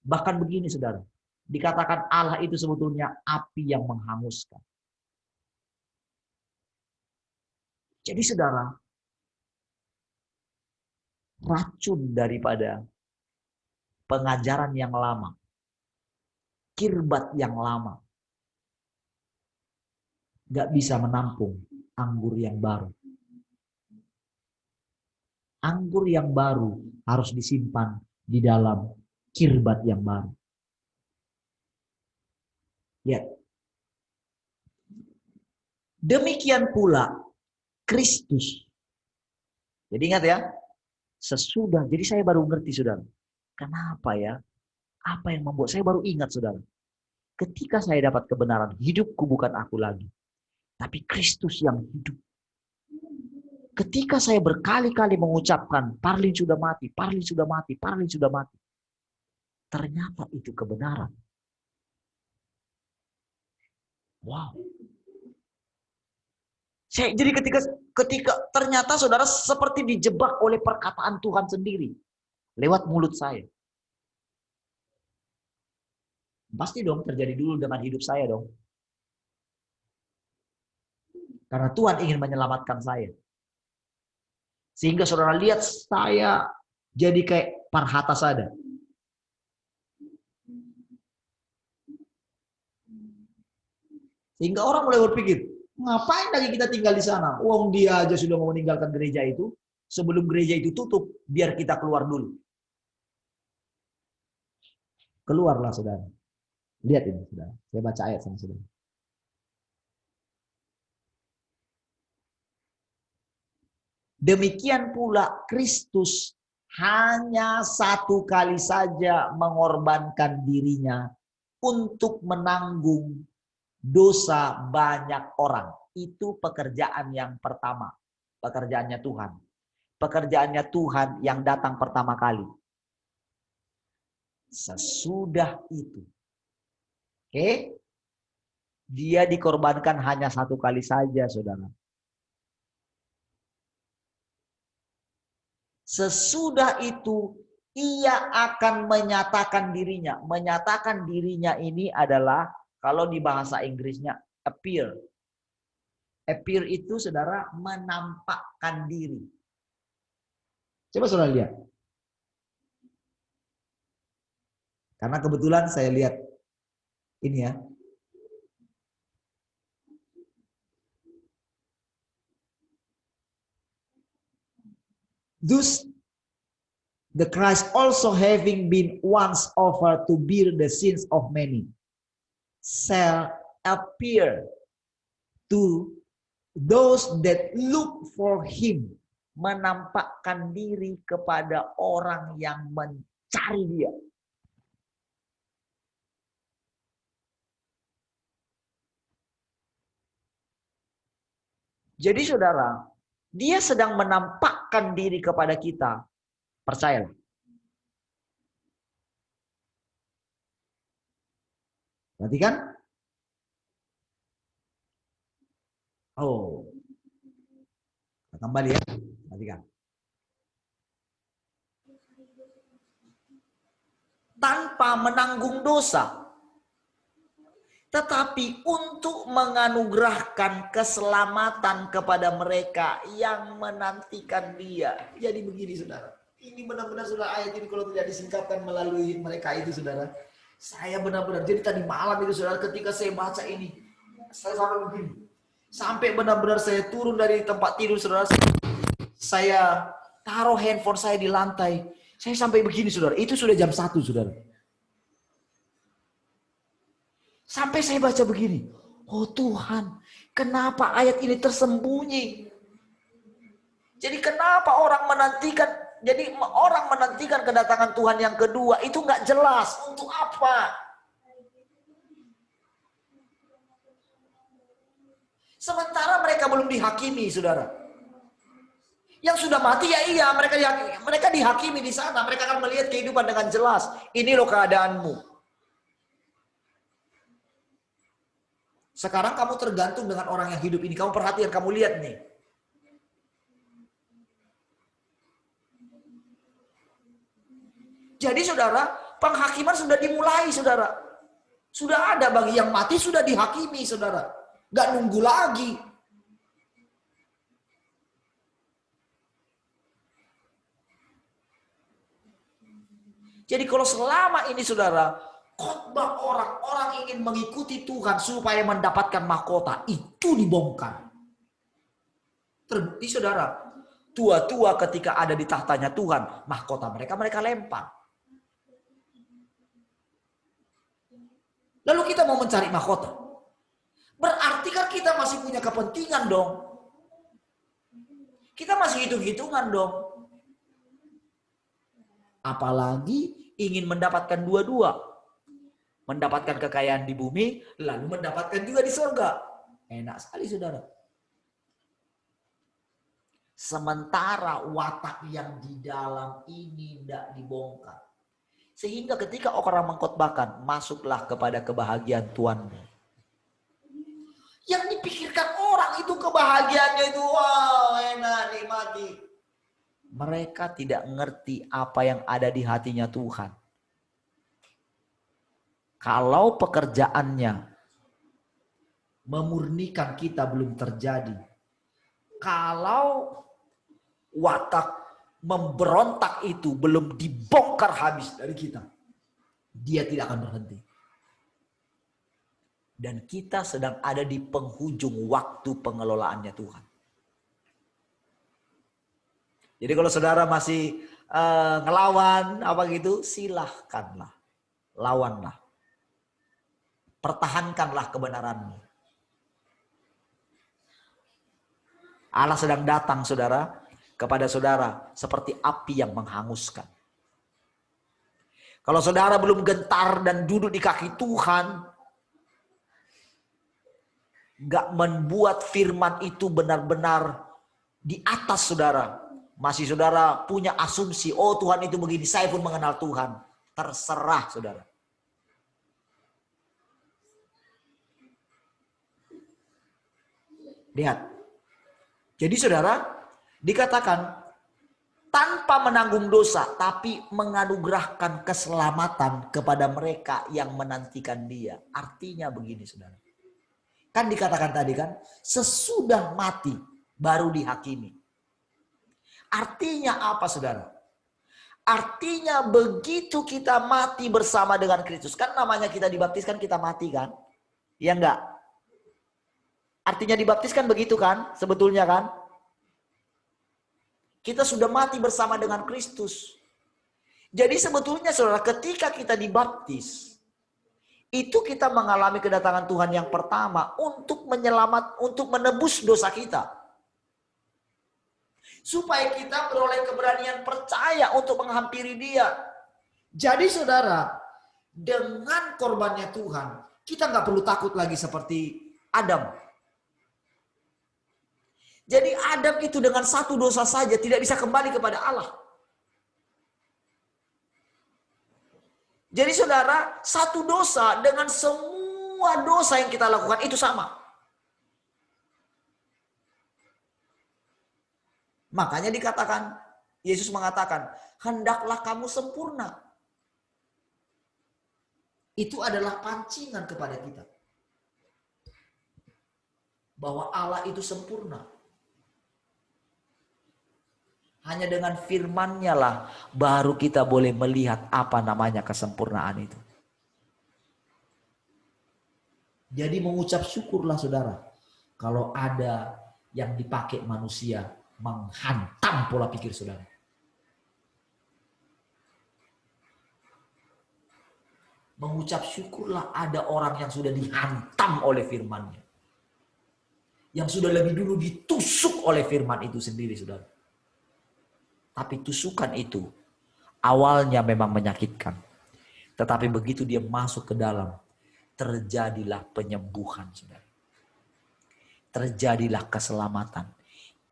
Bahkan begini saudara, dikatakan Allah itu sebetulnya api yang menghanguskan. Jadi saudara, racun daripada pengajaran yang lama, kirbat yang lama, nggak bisa menampung anggur yang baru. Anggur yang baru harus disimpan di dalam kirbat yang baru. Ya. Demikian pula Kristus. Jadi ingat ya, sesudah, jadi saya baru ngerti saudara. Kenapa ya? Apa yang membuat saya baru ingat saudara? Ketika saya dapat kebenaran, hidupku bukan aku lagi, tapi Kristus yang hidup. Ketika saya berkali-kali mengucapkan, Parlin sudah mati, Parlin sudah mati, Parlin sudah mati. Ternyata itu kebenaran. Wow. Jadi ketika ternyata saudara seperti dijebak oleh perkataan Tuhan sendiri. Lewat mulut saya. Pasti dong terjadi dulu dengan hidup saya dong. Karena Tuhan ingin menyelamatkan saya. Sehingga saudara lihat saya jadi kayak Parhatasada. Sehingga orang mulai berpikir, ngapain lagi kita tinggal di sana? Wong dia aja sudah mau meninggalkan gereja itu. Sebelum gereja itu tutup, biar kita keluar dulu. Keluarlah saudara. Lihat ini saudara. Saya baca ayat sama saudara. Demikian pula Kristus hanya satu kali saja mengorbankan dirinya untuk menanggung dosa banyak orang. Itu pekerjaan yang pertama. Pekerjaannya Tuhan. Pekerjaannya Tuhan yang datang pertama kali. Sesudah itu. Oke? Dia dikorbankan hanya satu kali saja, saudara. Sesudah itu, ia akan menyatakan dirinya. Menyatakan dirinya ini adalah, kalau di bahasa Inggrisnya, appear. Appear itu, saudara, menampakkan diri. Coba saudara lihat. Karena kebetulan saya lihat ini ya. Thus, the Christ also having been once offered to bear the sins of many, shall appear to those that look for him, menampakkan diri kepada orang yang mencari dia. Jadi saudara, dia sedang menampakkan diri kepada kita. Percayalah. Perhatikan. Oh. Kembali ya. Perhatikan. Tanpa menanggung dosa. Tetapi untuk menganugerahkan keselamatan kepada mereka yang menantikan dia. Jadi begini saudara. Ini benar-benar saudara, ayat ini kalau tidak disingkapkan melalui mereka itu saudara. Saya benar-benar, jadi tadi malam itu saudara ketika saya baca ini. Saya sampai begini. Sampai benar-benar saya turun dari tempat tidur saudara. Saya taruh handphone saya di lantai. Saya sampai begini saudara. Itu sudah jam 1 saudara. Sampai saya baca begini, oh Tuhan, kenapa ayat ini tersembunyi? Jadi kenapa orang menantikan Jadi orang menantikan kedatangan Tuhan yang kedua itu nggak jelas untuk apa. Sementara mereka belum dihakimi, saudara. Yang sudah mati ya iya, mereka dihakimi di sana. Mereka akan melihat kehidupan dengan jelas. Ini loh keadaanmu. Sekarang kamu tergantung dengan orang yang hidup ini. Kamu perhatian, kamu lihat nih. Jadi saudara, penghakiman sudah dimulai, saudara. Sudah ada bagi yang mati, sudah dihakimi, saudara. Gak nunggu lagi. Jadi kalau selama ini, saudara, khotbah orang-orang ingin mengikuti Tuhan supaya mendapatkan mahkota, itu dibongkar. Terbukti, saudara, tua-tua ketika ada di tahtanya Tuhan, mahkota mereka lempar. Lalu kita mau mencari mahkota. Berarti kan kita masih punya kepentingan dong. Kita masih hitung-hitungan dong. Apalagi ingin mendapatkan dua-dua. Mendapatkan kekayaan di bumi, lalu mendapatkan juga di surga. Enak sekali, saudara. Sementara watak yang di dalam ini tidak dibongkar. Sehingga ketika orang mengkhotbahkan, masuklah kepada kebahagiaan Tuhanmu. Yang dipikirkan orang itu kebahagiaannya itu, wow, enak, nikmati. Mereka tidak ngerti apa yang ada di hatinya Tuhan. Kalau pekerjaannya memurnikan kita belum terjadi. Kalau watak memberontak itu belum dibongkar habis dari kita, dia tidak akan berhenti. Dan kita sedang ada di penghujung waktu pengelolaannya Tuhan. Jadi kalau saudara masih ngelawan apa gitu, silahkanlah, lawanlah, pertahankanlah kebenaranmu. Allah sedang datang, saudara, kepada saudara seperti api yang menghanguskan. Kalau saudara belum gentar dan duduk di kaki Tuhan, gak membuat firman itu benar-benar di atas saudara, masih saudara punya asumsi, oh Tuhan itu begini, saya pun mengenal Tuhan. Terserah, saudara. Lihat. Jadi saudara, dikatakan tanpa menanggung dosa, tapi menganugerahkan keselamatan kepada mereka yang menantikan dia. Artinya begini, saudara. Kan dikatakan tadi kan, sesudah mati baru dihakimi. Artinya apa, saudara? Artinya begitu kita mati bersama dengan Kristus. Kan namanya kita dibaptis kan kita mati kan? Ya enggak? Artinya dibaptis kan begitu kan? Sebetulnya kan? Kita sudah mati bersama dengan Kristus. Jadi sebetulnya saudara, ketika kita dibaptis, itu kita mengalami kedatangan Tuhan yang pertama untuk untuk menebus dosa kita. Supaya kita beroleh keberanian percaya untuk menghampiri Dia. Jadi saudara, dengan korbannya Tuhan, kita nggak perlu takut lagi seperti Adam. Jadi Adam itu dengan satu dosa saja tidak bisa kembali kepada Allah. Jadi saudara, satu dosa dengan semua dosa yang kita lakukan itu sama. Makanya dikatakan, Yesus mengatakan, hendaklah kamu sempurna. Itu adalah pancingan kepada kita. Bahwa Allah itu sempurna. Hanya dengan firman-Nya lah baru kita boleh melihat apa namanya kesempurnaan itu. Jadi mengucap syukurlah saudara. Kalau ada yang dipakai manusia menghantam pola pikir saudara. Mengucap syukurlah ada orang yang sudah dihantam oleh firman-Nya. Yang sudah lebih dulu ditusuk oleh firman itu sendiri saudara. Tapi tusukan itu awalnya memang menyakitkan. Tetapi begitu dia masuk ke dalam, terjadilah penyembuhan, saudara. Terjadilah keselamatan.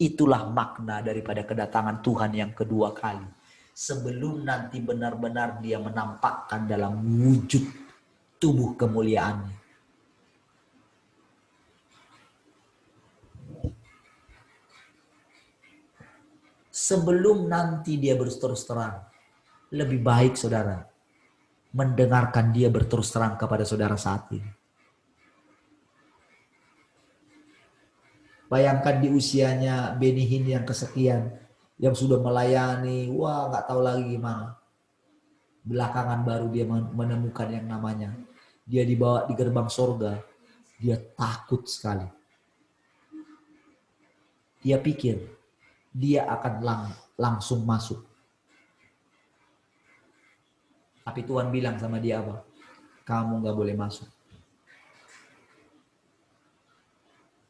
Itulah makna daripada kedatangan Tuhan yang kedua kali. Sebelum nanti benar-benar dia menampakkan dalam wujud tubuh kemuliaannya. Sebelum nanti dia berterus terang, lebih baik saudara mendengarkan dia berterus terang kepada saudara saat ini. Bayangkan di usianya Benny Hinn yang kesekian, yang sudah melayani, wah nggak tahu lagi gimana. Belakangan baru dia menemukan yang namanya, dia dibawa di gerbang sorga, dia takut sekali. Dia pikir dia akan langsung masuk. Tapi Tuhan bilang sama dia apa? Kamu nggak boleh masuk.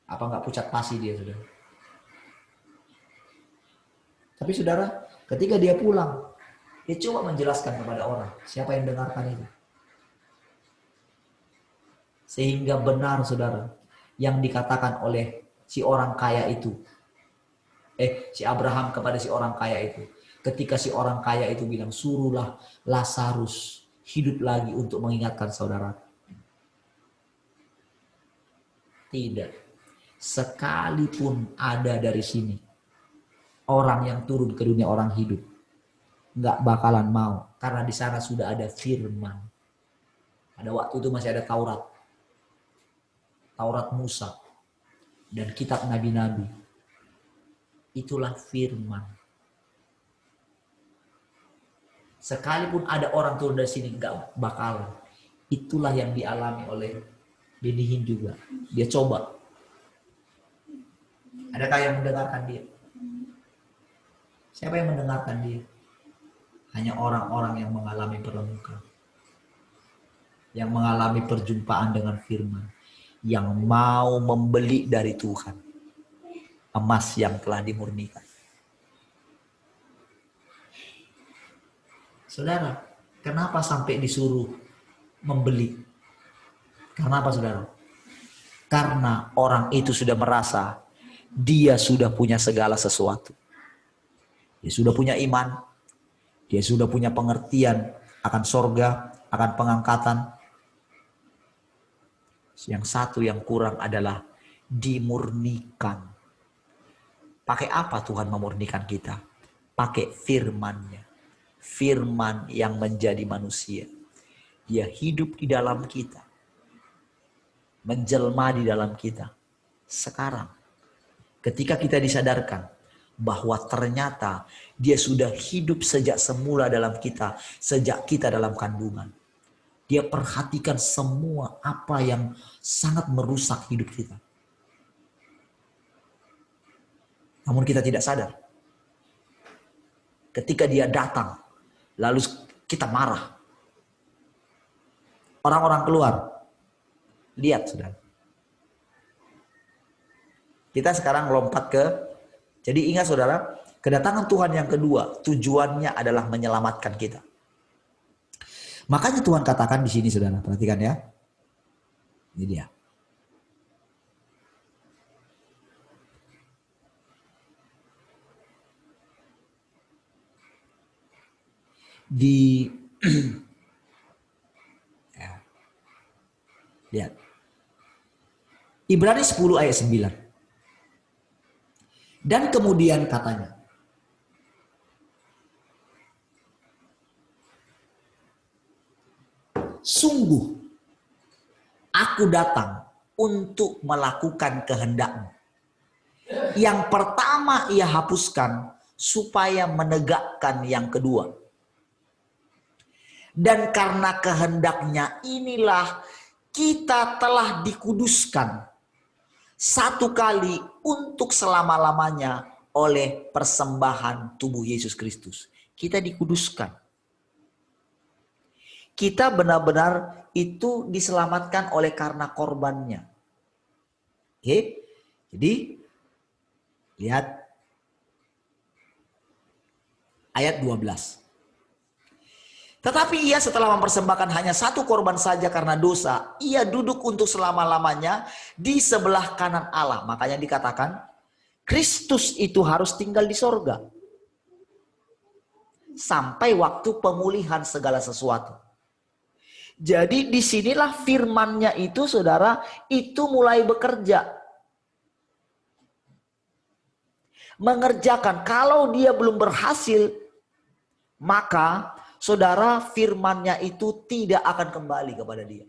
Apa nggak pucat pasi dia, saudara? Tapi saudara, ketika dia pulang, dia coba menjelaskan kepada orang. Siapa yang dengarkan itu? Sehingga benar saudara, yang dikatakan oleh si orang kaya itu. Si Abraham kepada si orang kaya itu. Ketika si orang kaya itu bilang, suruhlah Lazarus hidup lagi untuk mengingatkan saudara. Tidak. Sekalipun ada dari sini orang yang turun ke dunia orang hidup, nggak bakalan mau, karena di sana sudah ada firman. Pada waktu itu masih ada Taurat Musa dan kitab nabi-nabi. Itulah firman. Sekalipun ada orang turun dari sini, nggak bakalan. Itulah yang dialami oleh Benny Hinn juga. Dia coba. Adakah yang mendengarkan dia? Siapa yang mendengarkan dia? Hanya orang-orang yang mengalami perlemukan. Yang mengalami perjumpaan dengan firman. Yang mau membeli dari Tuhan emas yang telah dimurnikan. Saudara, kenapa sampai disuruh membeli? Karena apa saudara? Karena orang itu sudah merasa dia sudah punya segala sesuatu. Dia sudah punya iman. Dia sudah punya pengertian akan sorga, akan pengangkatan. Yang satu yang kurang adalah dimurnikan. Pakai apa Tuhan memurnikan kita? Pakai firman-Nya. Firman yang menjadi manusia. Dia hidup di dalam kita. Menjelma di dalam kita. Sekarang. Ketika kita disadarkan bahwa ternyata dia sudah hidup sejak semula dalam kita, sejak kita dalam kandungan. Dia perhatikan semua apa yang sangat merusak hidup kita. Namun kita tidak sadar. Ketika dia datang, lalu kita marah. Orang-orang keluar. Lihat saudara. Kita sekarang lompat ke, jadi ingat saudara, kedatangan Tuhan yang kedua, tujuannya adalah menyelamatkan kita. Makanya Tuhan katakan di sini saudara, perhatikan ya. Ini dia. Di ya. Lihat. Ibrani 10 ayat 9. Dan kemudian katanya, sungguh aku datang untuk melakukan kehendak-Mu. Yang pertama ia hapuskan supaya menegakkan yang kedua. Dan karena kehendak-Nya inilah kita telah dikuduskan satu kali untuk selama-lamanya oleh persembahan tubuh Yesus Kristus. Kita dikuduskan. Kita benar-benar itu diselamatkan oleh karena korbannya. Oke? Jadi lihat Ayat 12. Tetapi ia setelah mempersembahkan hanya satu korban saja karena dosa, ia duduk untuk selama-lamanya di sebelah kanan Allah. Makanya dikatakan, Kristus itu harus tinggal di sorga. Sampai waktu pemulihan segala sesuatu. Jadi disinilah firman-Nya itu, saudara, itu mulai bekerja. Mengerjakan, kalau dia belum berhasil, maka saudara, firman-Nya itu tidak akan kembali kepada dia.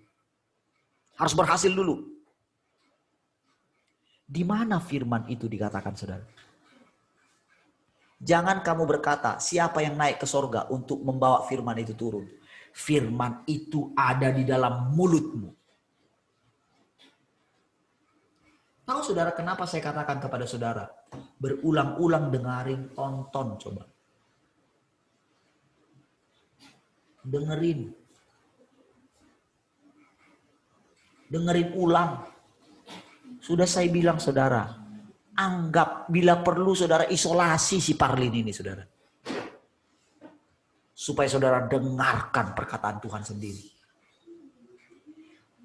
Harus berhasil dulu. Di mana firman itu dikatakan, saudara? Jangan kamu berkata, siapa yang naik ke sorga untuk membawa firman itu turun. Firman itu ada di dalam mulutmu. Tahu saudara kenapa saya katakan kepada saudara? Berulang-ulang dengerin, tonton coba. Dengerin ulang. Sudah saya bilang saudara, anggap bila perlu saudara isolasi si Parlin ini saudara, supaya saudara dengarkan perkataan Tuhan sendiri.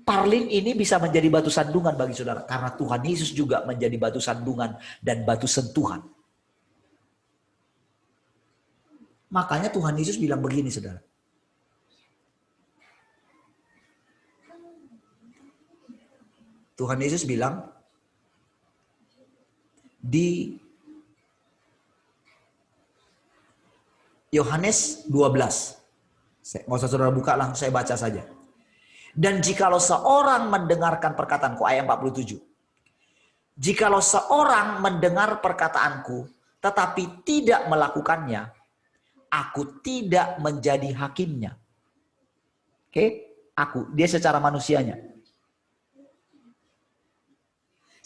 Parlin ini bisa menjadi batu sandungan bagi saudara, karena Tuhan Yesus juga menjadi batu sandungan dan batu sentuhan. Makanya Tuhan Yesus bilang begini saudara, Tuhan Yesus bilang di Yohanes 12. Nggak usah saudara buka, langsung saya baca saja. Dan jikalau seorang mendengarkan perkataanku, ayat 47. Jikalau seorang mendengar perkataanku, tetapi tidak melakukannya, aku tidak menjadi hakimnya. Oke? Aku, dia secara manusianya.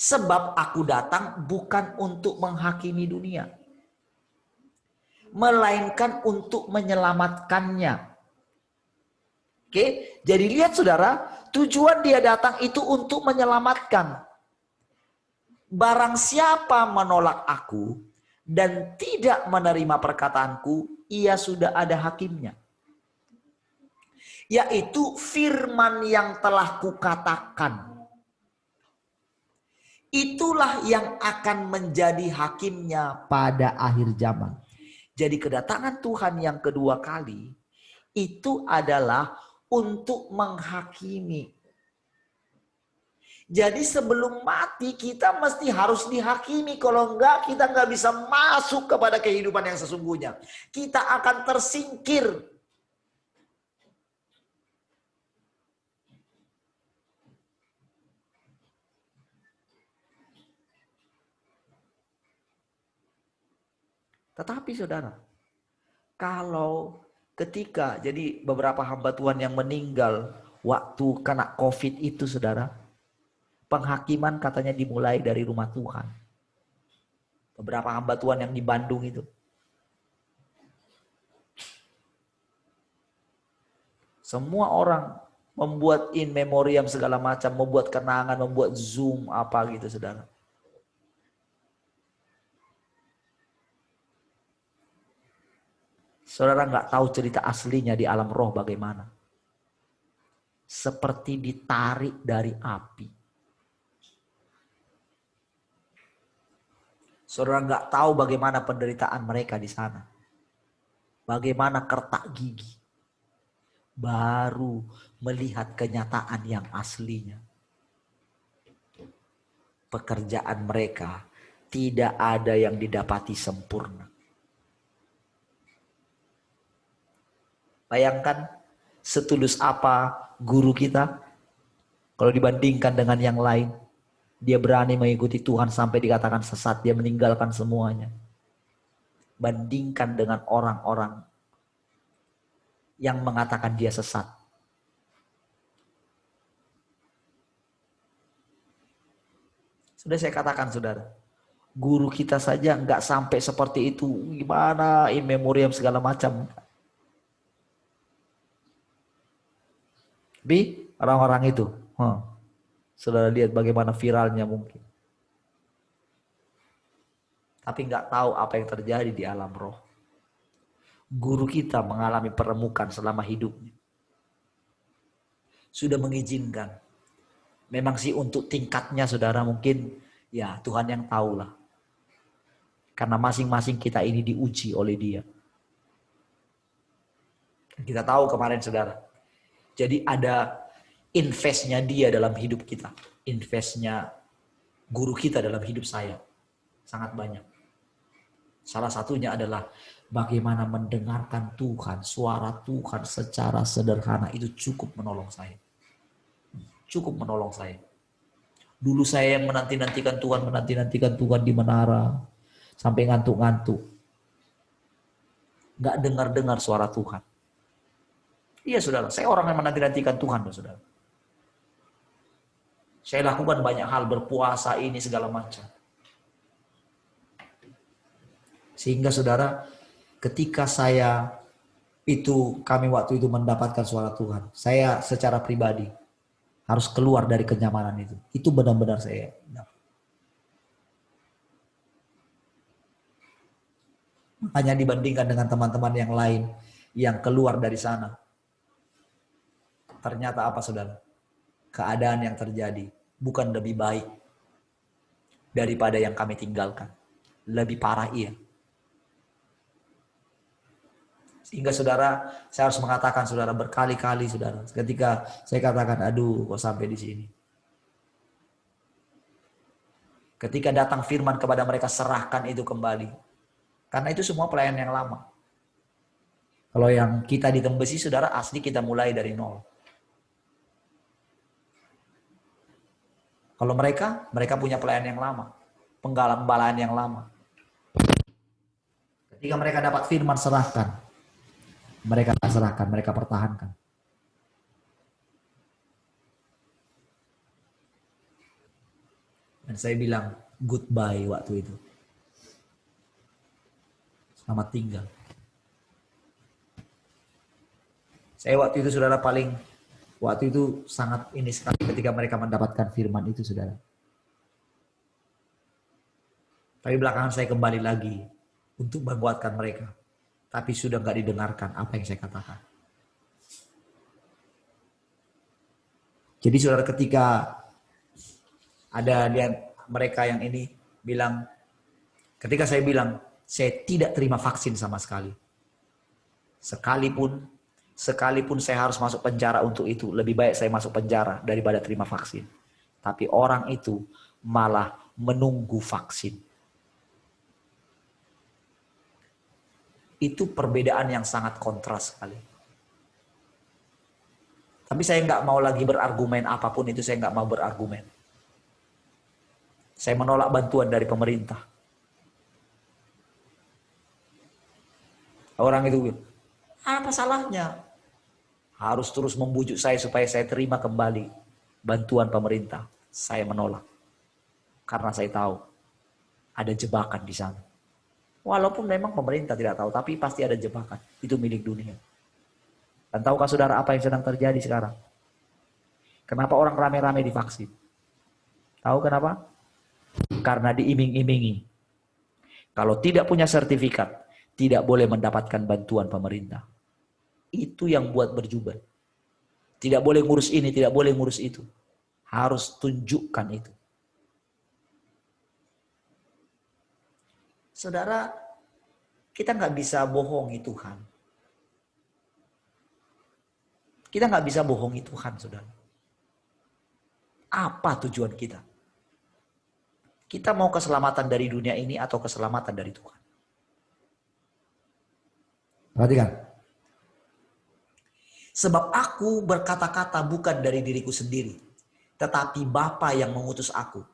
Sebab aku datang bukan untuk menghakimi dunia, melainkan untuk menyelamatkannya. Oke, jadi lihat saudara, tujuan dia datang itu untuk menyelamatkan. Barang siapa menolak aku dan tidak menerima perkataanku, ia sudah ada hakimnya. Yaitu firman yang telah kukatakan. Itulah yang akan menjadi hakimnya pada akhir zaman. Jadi kedatangan Tuhan yang kedua kali itu adalah untuk menghakimi. Jadi sebelum mati kita mesti harus dihakimi. Kalau enggak kita enggak bisa masuk kepada kehidupan yang sesungguhnya. Kita akan tersingkir. Tetapi saudara, kalau ketika jadi beberapa hamba Tuhan yang meninggal waktu kena COVID itu saudara, penghakiman katanya dimulai dari rumah Tuhan. Beberapa hamba Tuhan yang di Bandung itu. Semua orang membuat in memoriam segala macam, membuat kenangan, membuat Zoom apa gitu saudara. Saudara nggak tahu cerita aslinya di alam roh bagaimana. Seperti ditarik dari api. Saudara nggak tahu bagaimana penderitaan mereka di sana. Bagaimana kertak gigi. Baru melihat kenyataan yang aslinya. Pekerjaan mereka tidak ada yang didapati sempurna. Bayangkan setulus apa guru kita kalau dibandingkan dengan yang lain. Dia berani mengikuti Tuhan sampai dikatakan sesat. Dia meninggalkan semuanya. Bandingkan dengan orang-orang yang mengatakan dia sesat. Sudah saya katakan saudara. Guru kita saja nggak sampai seperti itu. Gimana in memoriam segala macam. Tapi orang-orang itu, saudara lihat bagaimana viralnya mungkin. Tapi nggak tahu apa yang terjadi di alam roh. Guru kita mengalami peremukan selama hidupnya. Sudah mengizinkan. Memang sih untuk tingkatnya saudara mungkin ya Tuhan yang tahu lah. Karena masing-masing kita ini diuji oleh Dia. Kita tahu kemarin saudara. Jadi ada investnya Dia dalam hidup kita. Investnya guru kita dalam hidup saya. Sangat banyak. Salah satunya adalah bagaimana mendengarkan Tuhan, suara Tuhan secara sederhana itu cukup menolong saya. Cukup menolong saya. Dulu saya yang menanti-nantikan Tuhan di menara. Sampai ngantuk-ngantuk. Gak dengar-dengar suara Tuhan. Iya saudara, saya orang yang menanti-nantikan Tuhan loh saudara. Saya lakukan banyak hal, berpuasa ini segala macam. Sehingga saudara, ketika kami waktu itu mendapatkan suara Tuhan, saya secara pribadi harus keluar dari kenyamanan itu. Itu benar-benar saya dapat. Makanya dibandingkan dengan teman-teman yang lain yang keluar dari sana. Ternyata apa saudara? Keadaan yang terjadi bukan lebih baik daripada yang kami tinggalkan. Lebih parah iya. Sehingga saudara, saya harus mengatakan saudara berkali-kali saudara. Ketika saya katakan, aduh kok sampai di sini. Ketika datang firman kepada mereka, serahkan itu kembali. Karena itu semua pelayanan yang lama. Kalau yang kita di Tembesi, saudara, asli kita mulai dari nol. Kalau mereka punya pelayanan yang lama. Penggalan yang lama. Ketika mereka dapat firman, serahkan. Mereka serahkan, mereka pertahankan. Dan saya bilang, goodbye waktu itu. Selamat tinggal. Saya waktu itu saudara waktu itu sangat ini sekali ketika mereka mendapatkan firman itu saudara. Tapi belakangan saya kembali lagi untuk menguatkan mereka. Tapi sudah nggak didengarkan apa yang saya katakan. Jadi saudara ketika ada mereka yang ini bilang, ketika saya bilang, saya tidak terima vaksin sama sekali. Sekalipun saya harus masuk penjara untuk itu, lebih baik saya masuk penjara daripada terima vaksin. Tapi orang itu malah menunggu vaksin. Itu perbedaan yang sangat kontras sekali. Tapi saya nggak mau lagi berargumen apapun itu, saya nggak mau berargumen. Saya menolak bantuan dari pemerintah. Orang itu, apa salahnya? Harus terus membujuk saya supaya saya terima kembali bantuan pemerintah. Saya menolak. Karena saya tahu ada jebakan di sana. Walaupun memang pemerintah tidak tahu, tapi pasti ada jebakan. Itu milik dunia. Dan tahukah saudara apa yang sedang terjadi sekarang? Kenapa orang rame-rame divaksin? Tahu kenapa? Karena diiming-imingi. Kalau tidak punya sertifikat, tidak boleh mendapatkan bantuan pemerintah. Itu yang buat berjubel. Tidak boleh ngurus ini, tidak boleh ngurus itu. Harus tunjukkan itu. Saudara, kita nggak bisa bohongi Tuhan. Kita nggak bisa bohongi Tuhan, saudara. Apa tujuan kita? Kita mau keselamatan dari dunia ini atau keselamatan dari Tuhan? Perhatikan. Sebab aku berkata-kata bukan dari diriku sendiri, tetapi Bapa yang mengutus aku.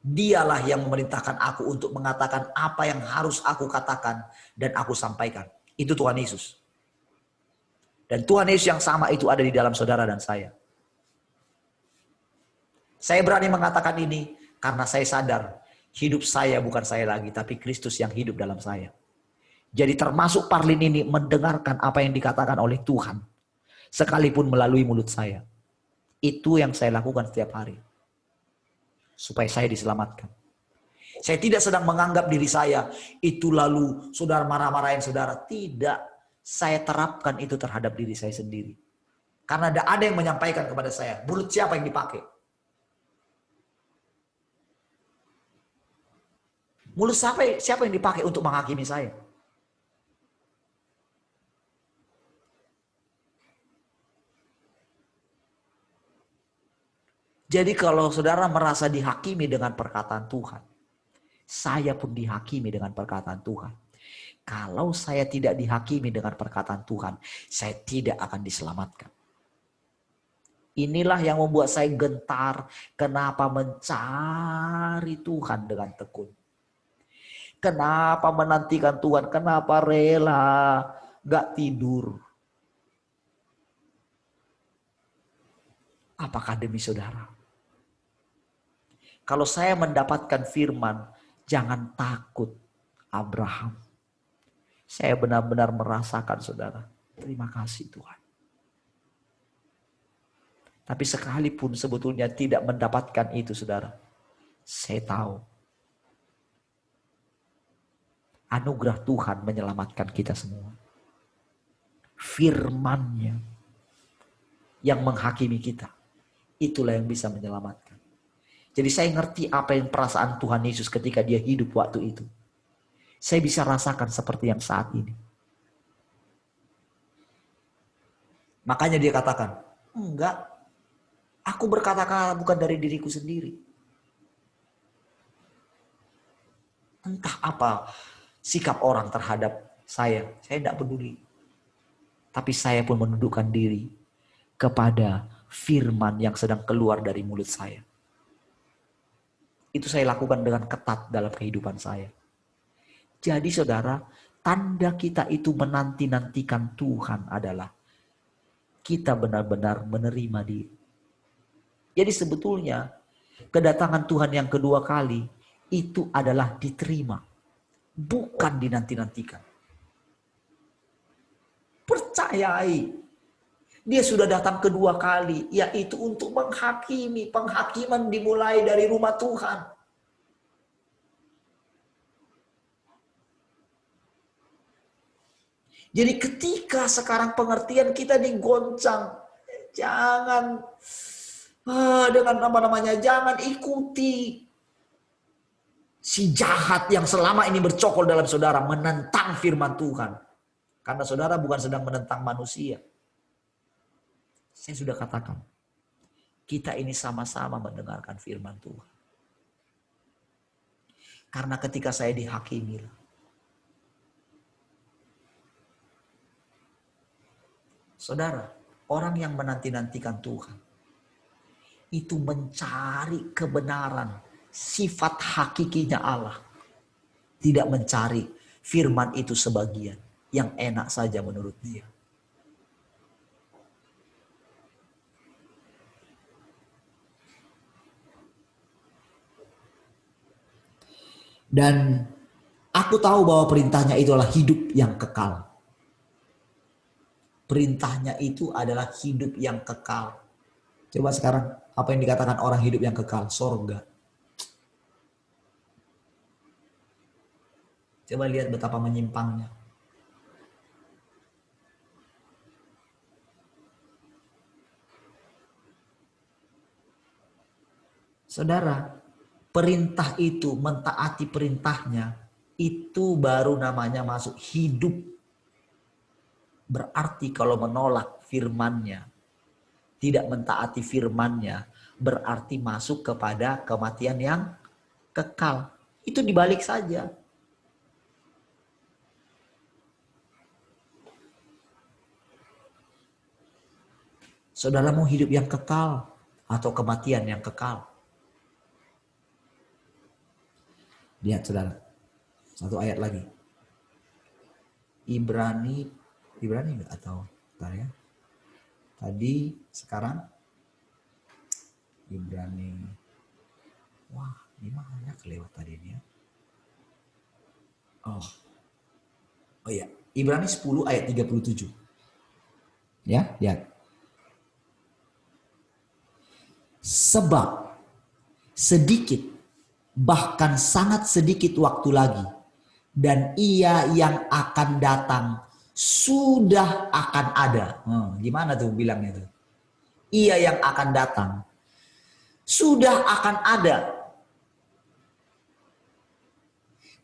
Dialah yang memerintahkan aku untuk mengatakan apa yang harus aku katakan dan aku sampaikan. Itu Tuhan Yesus. Dan Tuhan Yesus yang sama itu ada di dalam saudara dan saya. Saya berani mengatakan ini karena saya sadar hidup saya bukan saya lagi, tapi Kristus yang hidup dalam saya. Jadi termasuk Parlin ini mendengarkan apa yang dikatakan oleh Tuhan. Sekalipun melalui mulut saya. Itu yang saya lakukan setiap hari. Supaya saya diselamatkan. Saya tidak sedang menganggap diri saya itu lalu saudara marah-marahin saudara. Tidak. saya terapkan itu terhadap diri saya sendiri. Karena ada yang menyampaikan kepada saya, mulut siapa yang dipakai? Mulut siapa yang dipakai untuk menghakimi saya? Jadi kalau saudara merasa dihakimi dengan perkataan Tuhan, saya pun dihakimi dengan perkataan Tuhan. Kalau saya tidak dihakimi dengan perkataan Tuhan, saya tidak akan diselamatkan. Inilah yang membuat saya gentar. Kenapa mencari Tuhan dengan tekun? Kenapa menantikan Tuhan? Kenapa rela gak tidur? Apakah demi saudara? Kalau saya mendapatkan firman, jangan takut Abraham. Saya benar-benar merasakan saudara. Terima kasih Tuhan. Tapi sekalipun sebetulnya tidak mendapatkan itu saudara. Saya tahu. Anugerah Tuhan menyelamatkan kita semua. Firman-Nya yang menghakimi kita. Itulah yang bisa menyelamatkan. Jadi saya ngerti apa yang perasaan Tuhan Yesus ketika dia hidup waktu itu. Saya bisa rasakan seperti yang saat ini. Makanya dia katakan, enggak, aku berkata-kata bukan dari diriku sendiri. Entah apa sikap orang terhadap saya tidak peduli. Tapi saya pun menundukkan diri kepada firman yang sedang keluar dari mulut saya. Itu saya lakukan dengan ketat dalam kehidupan saya. Jadi saudara, tanda kita itu menanti-nantikan Tuhan adalah kita benar-benar menerima dia. Jadi sebetulnya kedatangan Tuhan yang kedua kali itu adalah diterima. Bukan dinanti-nantikan. Percayai. Dia sudah datang kedua kali, yaitu untuk menghakimi. Penghakiman dimulai dari rumah Tuhan. Jadi ketika sekarang pengertian kita digoncang, jangan dengan jangan ikuti si jahat yang selama ini bercokol dalam saudara menentang firman Tuhan. Karena saudara bukan sedang menentang manusia. Saya sudah katakan, kita ini sama-sama mendengarkan firman Tuhan. Karena ketika saya dihakimi, saudara, orang yang menanti-nantikan Tuhan, itu mencari kebenaran, sifat hakikinya Allah. Tidak mencari firman itu sebagian, yang enak saja menurut dia. Dan aku tahu bahwa perintahnya itu adalah hidup yang kekal. Perintahnya itu adalah hidup yang kekal. Coba sekarang apa yang dikatakan orang hidup yang kekal? Sorga. Coba lihat betapa menyimpangnya. Saudara, perintah itu, mentaati perintahnya, itu baru namanya masuk hidup. Berarti kalau menolak firman-Nya, tidak mentaati firman-Nya, berarti masuk kepada kematian yang kekal. Itu dibalik saja. Saudara mau hidup yang kekal atau kematian yang kekal? Lihat saudara, satu ayat lagi. Ibrani enggak atau bentar ya. Tadi, sekarang Ibrani. Wah, ini mana kelewat tadi ini ya. Oh iya, Ibrani 10 ayat 37. Ya, lihat. Sebab sedikit, bahkan sangat sedikit waktu lagi, dan Ia yang akan datang sudah akan ada. Gimana tuh bilangnya tuh? Ia yang akan datang sudah akan ada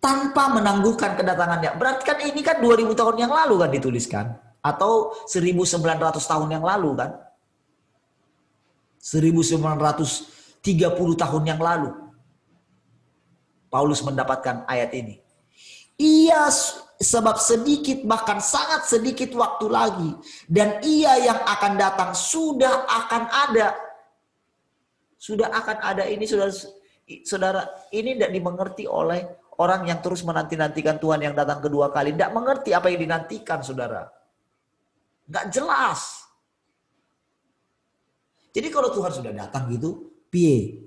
tanpa menangguhkan kedatangannya. Berarti kan ini kan 2000 tahun yang lalu kan dituliskan. Atau 1900 tahun yang lalu kan. 1930 tahun yang lalu. Paulus mendapatkan ayat ini. Ia sebab sedikit bahkan sangat sedikit waktu lagi. Dan ia yang akan datang sudah akan ada. Sudah akan ada ini saudara, ini tidak dimengerti oleh orang yang terus menanti-nantikan Tuhan yang datang kedua kali. Tidak mengerti apa yang dinantikan saudara. Nggak jelas. Jadi kalau Tuhan sudah datang gitu, piye?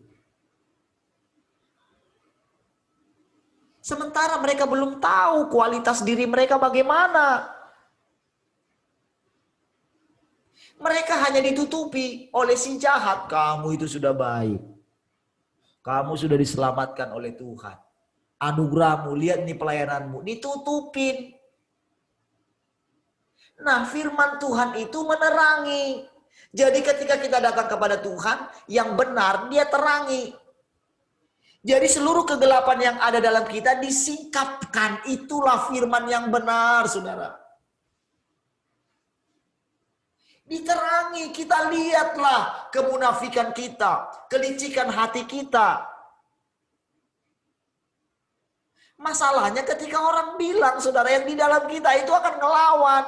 Sementara mereka belum tahu kualitas diri mereka bagaimana. Mereka hanya ditutupi oleh si jahat. Kamu itu sudah baik. Kamu sudah diselamatkan oleh Tuhan. Anugerahmu, lihat nih pelayananmu. Ditutupin. Nah, firman Tuhan itu menerangi. Jadi ketika kita datang kepada Tuhan, yang benar dia terangi. Jadi seluruh kegelapan yang ada dalam kita disingkapkan. Itulah firman yang benar, saudara. Diterangi, kita lihatlah kemunafikan kita, kelicikan hati kita. Masalahnya ketika orang bilang, saudara, yang di dalam kita itu akan ngelawan.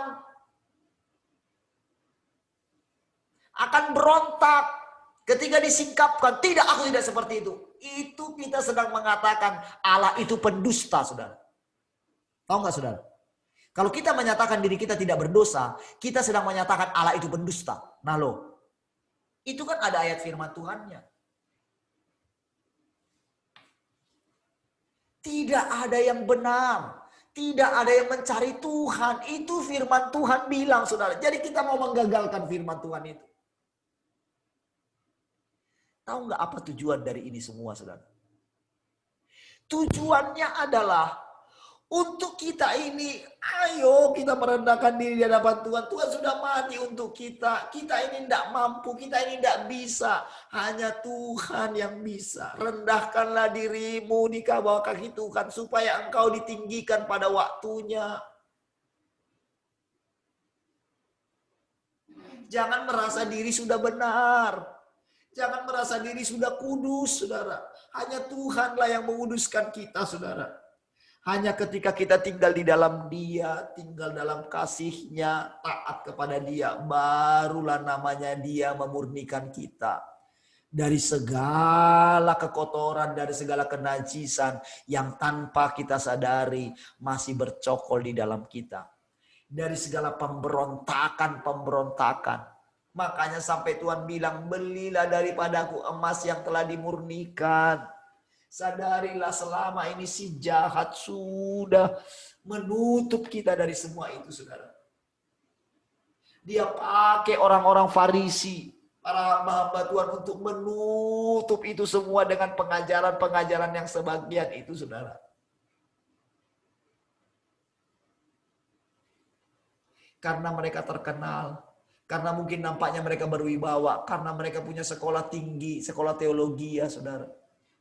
Akan berontak. Ketika disingkapkan, tidak, aku tidak seperti itu. Itu kita sedang mengatakan Allah itu pendusta, saudara. Tahu nggak, saudara? Kalau kita menyatakan diri kita tidak berdosa, kita sedang menyatakan Allah itu pendusta. Nah loh, itu kan ada ayat firman Tuhannya. Tidak ada yang benar. Tidak ada yang mencari Tuhan. Itu firman Tuhan bilang, saudara. Jadi kita mau menggagalkan firman Tuhan itu. Tahu nggak apa tujuan dari ini semua, saudara? Tujuannya adalah untuk kita ini, ayo kita merendahkan diri di hadapan Tuhan. Tuhan sudah mati untuk kita. Kita ini tidak mampu, kita ini tidak bisa. Hanya Tuhan yang bisa. Rendahkanlah dirimu di bawah kaki Tuhan supaya engkau ditinggikan pada waktunya. Jangan merasa diri sudah benar. Jangan merasa diri sudah kudus, saudara. Hanya Tuhanlah yang menguduskan kita, saudara. Hanya ketika kita tinggal di dalam Dia, tinggal dalam kasih-Nya, taat kepada Dia, barulah namanya Dia memurnikan kita. Dari segala kekotoran, dari segala kenajisan yang tanpa kita sadari masih bercokol di dalam kita. Dari segala pemberontakan. Makanya sampai Tuhan bilang, belilah daripadaku emas yang telah dimurnikan. Sadarilah selama ini si jahat sudah menutup kita dari semua itu, saudara. Dia pakai orang-orang Farisi, para hamba Tuhan untuk menutup itu semua dengan pengajaran-pengajaran yang sebagian itu, saudara. Karena mereka terkenal, karena mungkin nampaknya mereka berwibawa, karena mereka punya sekolah tinggi, sekolah teologi ya, saudara.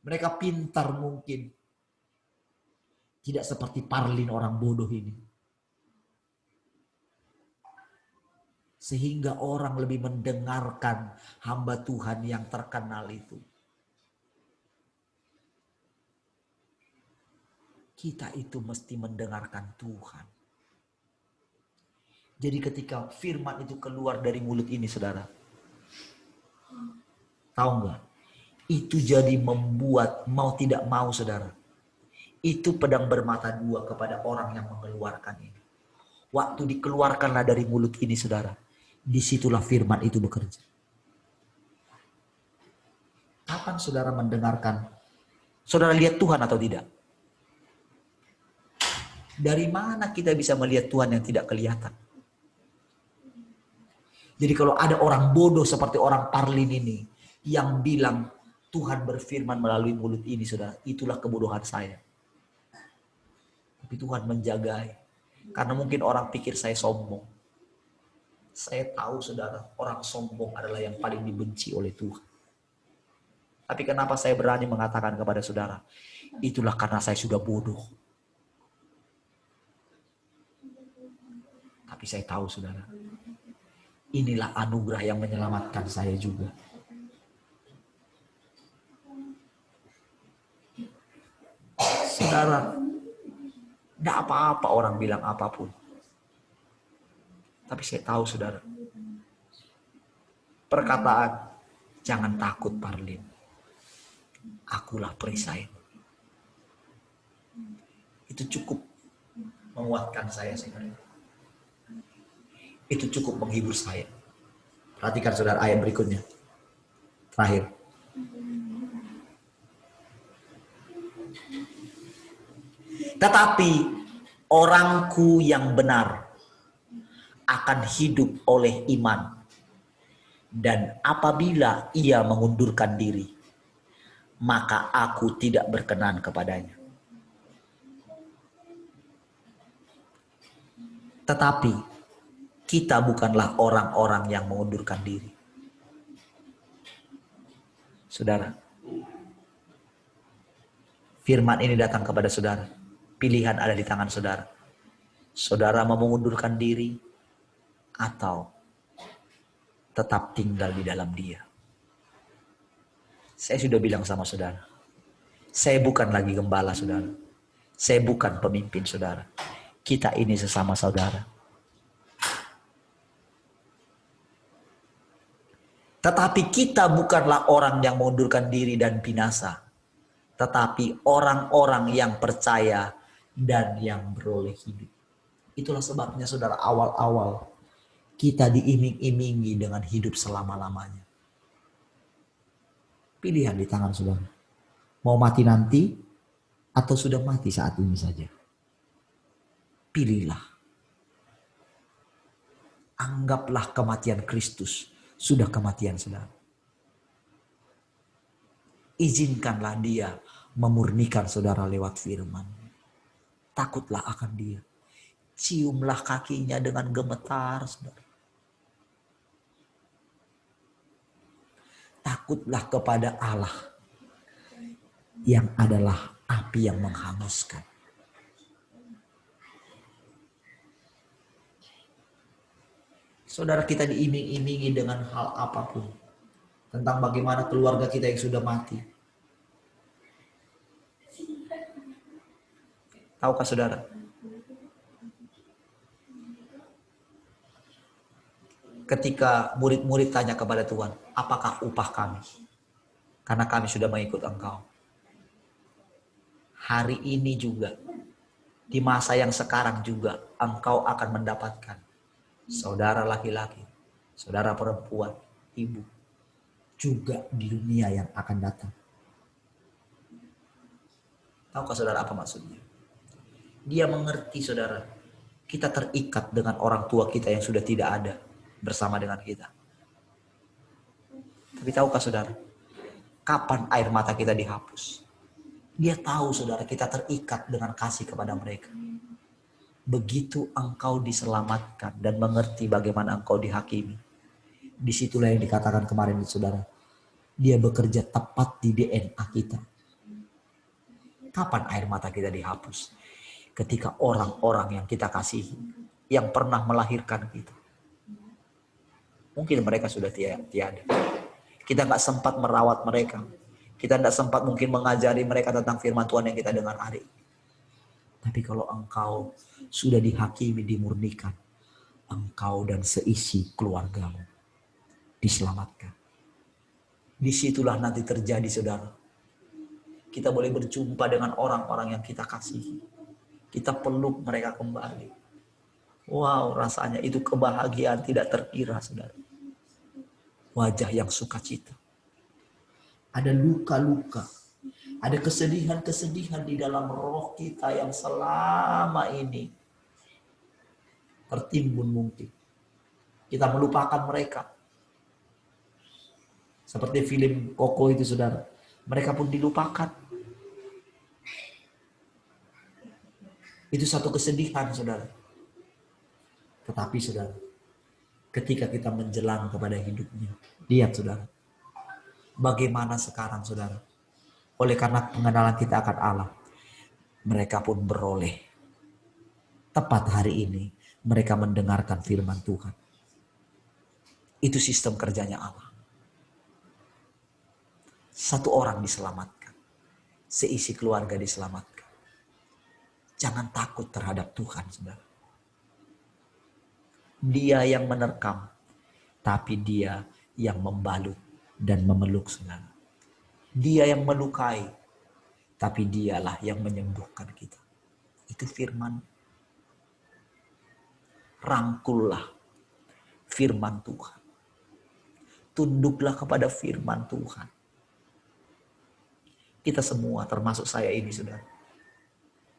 Mereka pintar mungkin. Tidak seperti Parlin orang bodoh ini. Sehingga orang lebih mendengarkan hamba Tuhan yang terkenal itu. Kita itu mesti mendengarkan Tuhan. Jadi ketika firman itu keluar dari mulut ini, saudara. Tahu nggak? Itu jadi membuat mau tidak mau, saudara. Itu pedang bermata dua kepada orang yang mengeluarkan ini. Waktu dikeluarkanlah dari mulut ini, saudara. Disitulah firman itu bekerja. Kapan saudara mendengarkan? Saudara lihat Tuhan atau tidak? Dari mana kita bisa melihat Tuhan yang tidak kelihatan? Jadi kalau ada orang bodoh seperti orang Parlin ini yang bilang Tuhan berfirman melalui mulut ini, saudara, itulah kebodohan saya. Tapi Tuhan menjagai. Karena mungkin orang pikir saya sombong. Saya tahu saudara, orang sombong adalah yang paling dibenci oleh Tuhan. Tapi kenapa saya berani mengatakan kepada saudara? Itulah karena saya sudah bodoh. Tapi saya tahu saudara, inilah anugerah yang menyelamatkan saya juga. Saudara, tidak apa-apa orang bilang apapun. Tapi saya tahu saudara, perkataan jangan takut Parlin, akulah perisai. Itu cukup menguatkan saya saudara. Itu cukup menghibur saya. Perhatikan saudara ayat berikutnya. Terakhir. Tetapi orangku yang benar akan hidup oleh iman. Dan apabila ia mengundurkan diri, maka aku tidak berkenan kepadanya. Tetapi kita bukanlah orang-orang yang mengundurkan diri. Saudara, firman ini datang kepada saudara. Pilihan ada di tangan saudara. Saudara mau mengundurkan diri atau tetap tinggal di dalam Dia. Saya sudah bilang sama saudara, saya bukan lagi gembala saudara. Saya bukan pemimpin saudara. Kita ini sesama saudara. Tetapi kita bukanlah orang yang mengundurkan diri dan binasa. Tetapi orang-orang yang percaya dan yang beroleh hidup. Itulah sebabnya saudara, awal-awal kita diiming-imingi dengan hidup selama-lamanya. Pilihan di tangan saudara. Mau mati nanti atau sudah mati saat ini saja. Pilihlah. Anggaplah kematian Kristus sudah kematian saudara. Izinkanlah Dia memurnikan saudara lewat firman. Takutlah akan Dia. Ciumlah kakinya dengan gemetar saudara. Takutlah kepada Allah yang adalah api yang menghanguskan. Saudara, kita diiming-imingi dengan hal apapun. Tentang bagaimana keluarga kita yang sudah mati. Tahukah saudara? Ketika murid-murid tanya kepada Tuhan, apakah upah kami? Karena kami sudah mengikut Engkau. Hari ini juga, di masa yang sekarang juga, Engkau akan mendapatkan saudara laki-laki, saudara perempuan, ibu, juga di dunia yang akan datang. Tahukah saudara apa maksudnya? Dia mengerti saudara, kita terikat dengan orang tua kita yang sudah tidak ada bersama dengan kita. Tapi tahukah saudara, kapan air mata kita dihapus? Dia tahu saudara, kita terikat dengan kasih kepada mereka. Begitu engkau diselamatkan dan mengerti bagaimana engkau dihakimi. Disitulah yang dikatakan kemarin saudara, Dia bekerja tepat di DNA kita. Kapan air mata kita dihapus? Ketika orang-orang yang kita kasihi, yang pernah melahirkan kita, mungkin mereka sudah tiada. Kita nggak sempat merawat mereka. Kita nggak sempat mungkin mengajari mereka tentang firman Tuhan yang kita dengar hari ini. Tapi kalau engkau sudah dihakimi, dimurnikan, engkau dan seisi keluargamu diselamatkan. Disitulah nanti terjadi saudara. Kita boleh berjumpa dengan orang-orang yang kita kasihi. Kita peluk mereka kembali. Wow, rasanya itu kebahagiaan tidak terkira saudara. Wajah yang sukacita. Ada luka-luka. Ada kesedihan-kesedihan di dalam roh kita yang selama ini tertimbun mungkin. Kita melupakan mereka. Seperti film Koko itu saudara. Mereka pun dilupakan. Itu satu kesedihan saudara. Tetapi saudara, ketika kita menjelang kepada hidupnya, lihat saudara, bagaimana sekarang saudara, oleh karena pengenalan kita akan Allah, mereka pun beroleh. Tepat hari ini, mereka mendengarkan firman Tuhan. Itu sistem kerjanya Allah. Satu orang diselamatkan, seisi keluarga diselamatkan. Jangan takut terhadap Tuhan, saudara. Dia yang menerkam, tapi dia yang membalut dan memeluk, saudara. Dia yang melukai, tapi dialah yang menyembuhkan kita. Itu firman. Rangkullah firman Tuhan. Tunduklah kepada firman Tuhan. Kita semua, termasuk saya ini, saudara.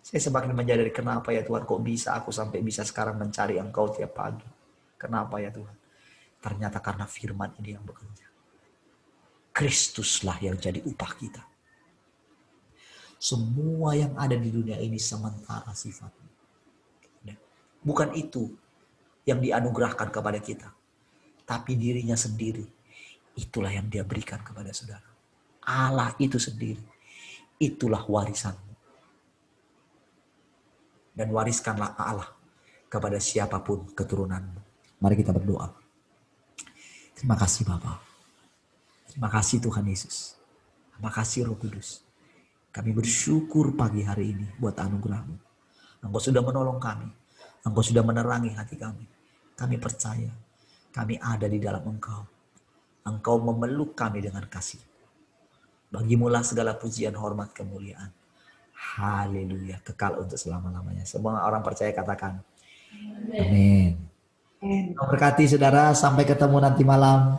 Saya semakin menyadari kenapa ya Tuhan, kok bisa aku sampai bisa sekarang mencari Engkau tiap pagi. Kenapa ya Tuhan? Ternyata karena firman ini yang bekerja. Kristuslah yang jadi upah kita. Semua yang ada di dunia ini sementara sifatnya. Bukan itu yang dianugerahkan kepada kita, tapi dirinya sendiri. Itulah yang dia berikan kepada saudara. Allah itu sendiri. Itulah warisanmu. Dan wariskanlah Allah kepada siapapun keturunanmu. Mari kita berdoa. Terima kasih Bapa. Terima kasih Tuhan Yesus. Terima kasih Roh Kudus. Kami bersyukur pagi hari ini buat anugerah-Mu. Engkau sudah menolong kami. Engkau sudah menerangi hati kami. Kami percaya. Kami ada di dalam Engkau. Engkau memeluk kami dengan kasih. Bagimulah segala pujian, hormat, kemuliaan. Haleluya. Kekal untuk selama-lamanya. Semua orang percaya katakan. Amin. Berkati saudara. Sampai ketemu nanti malam.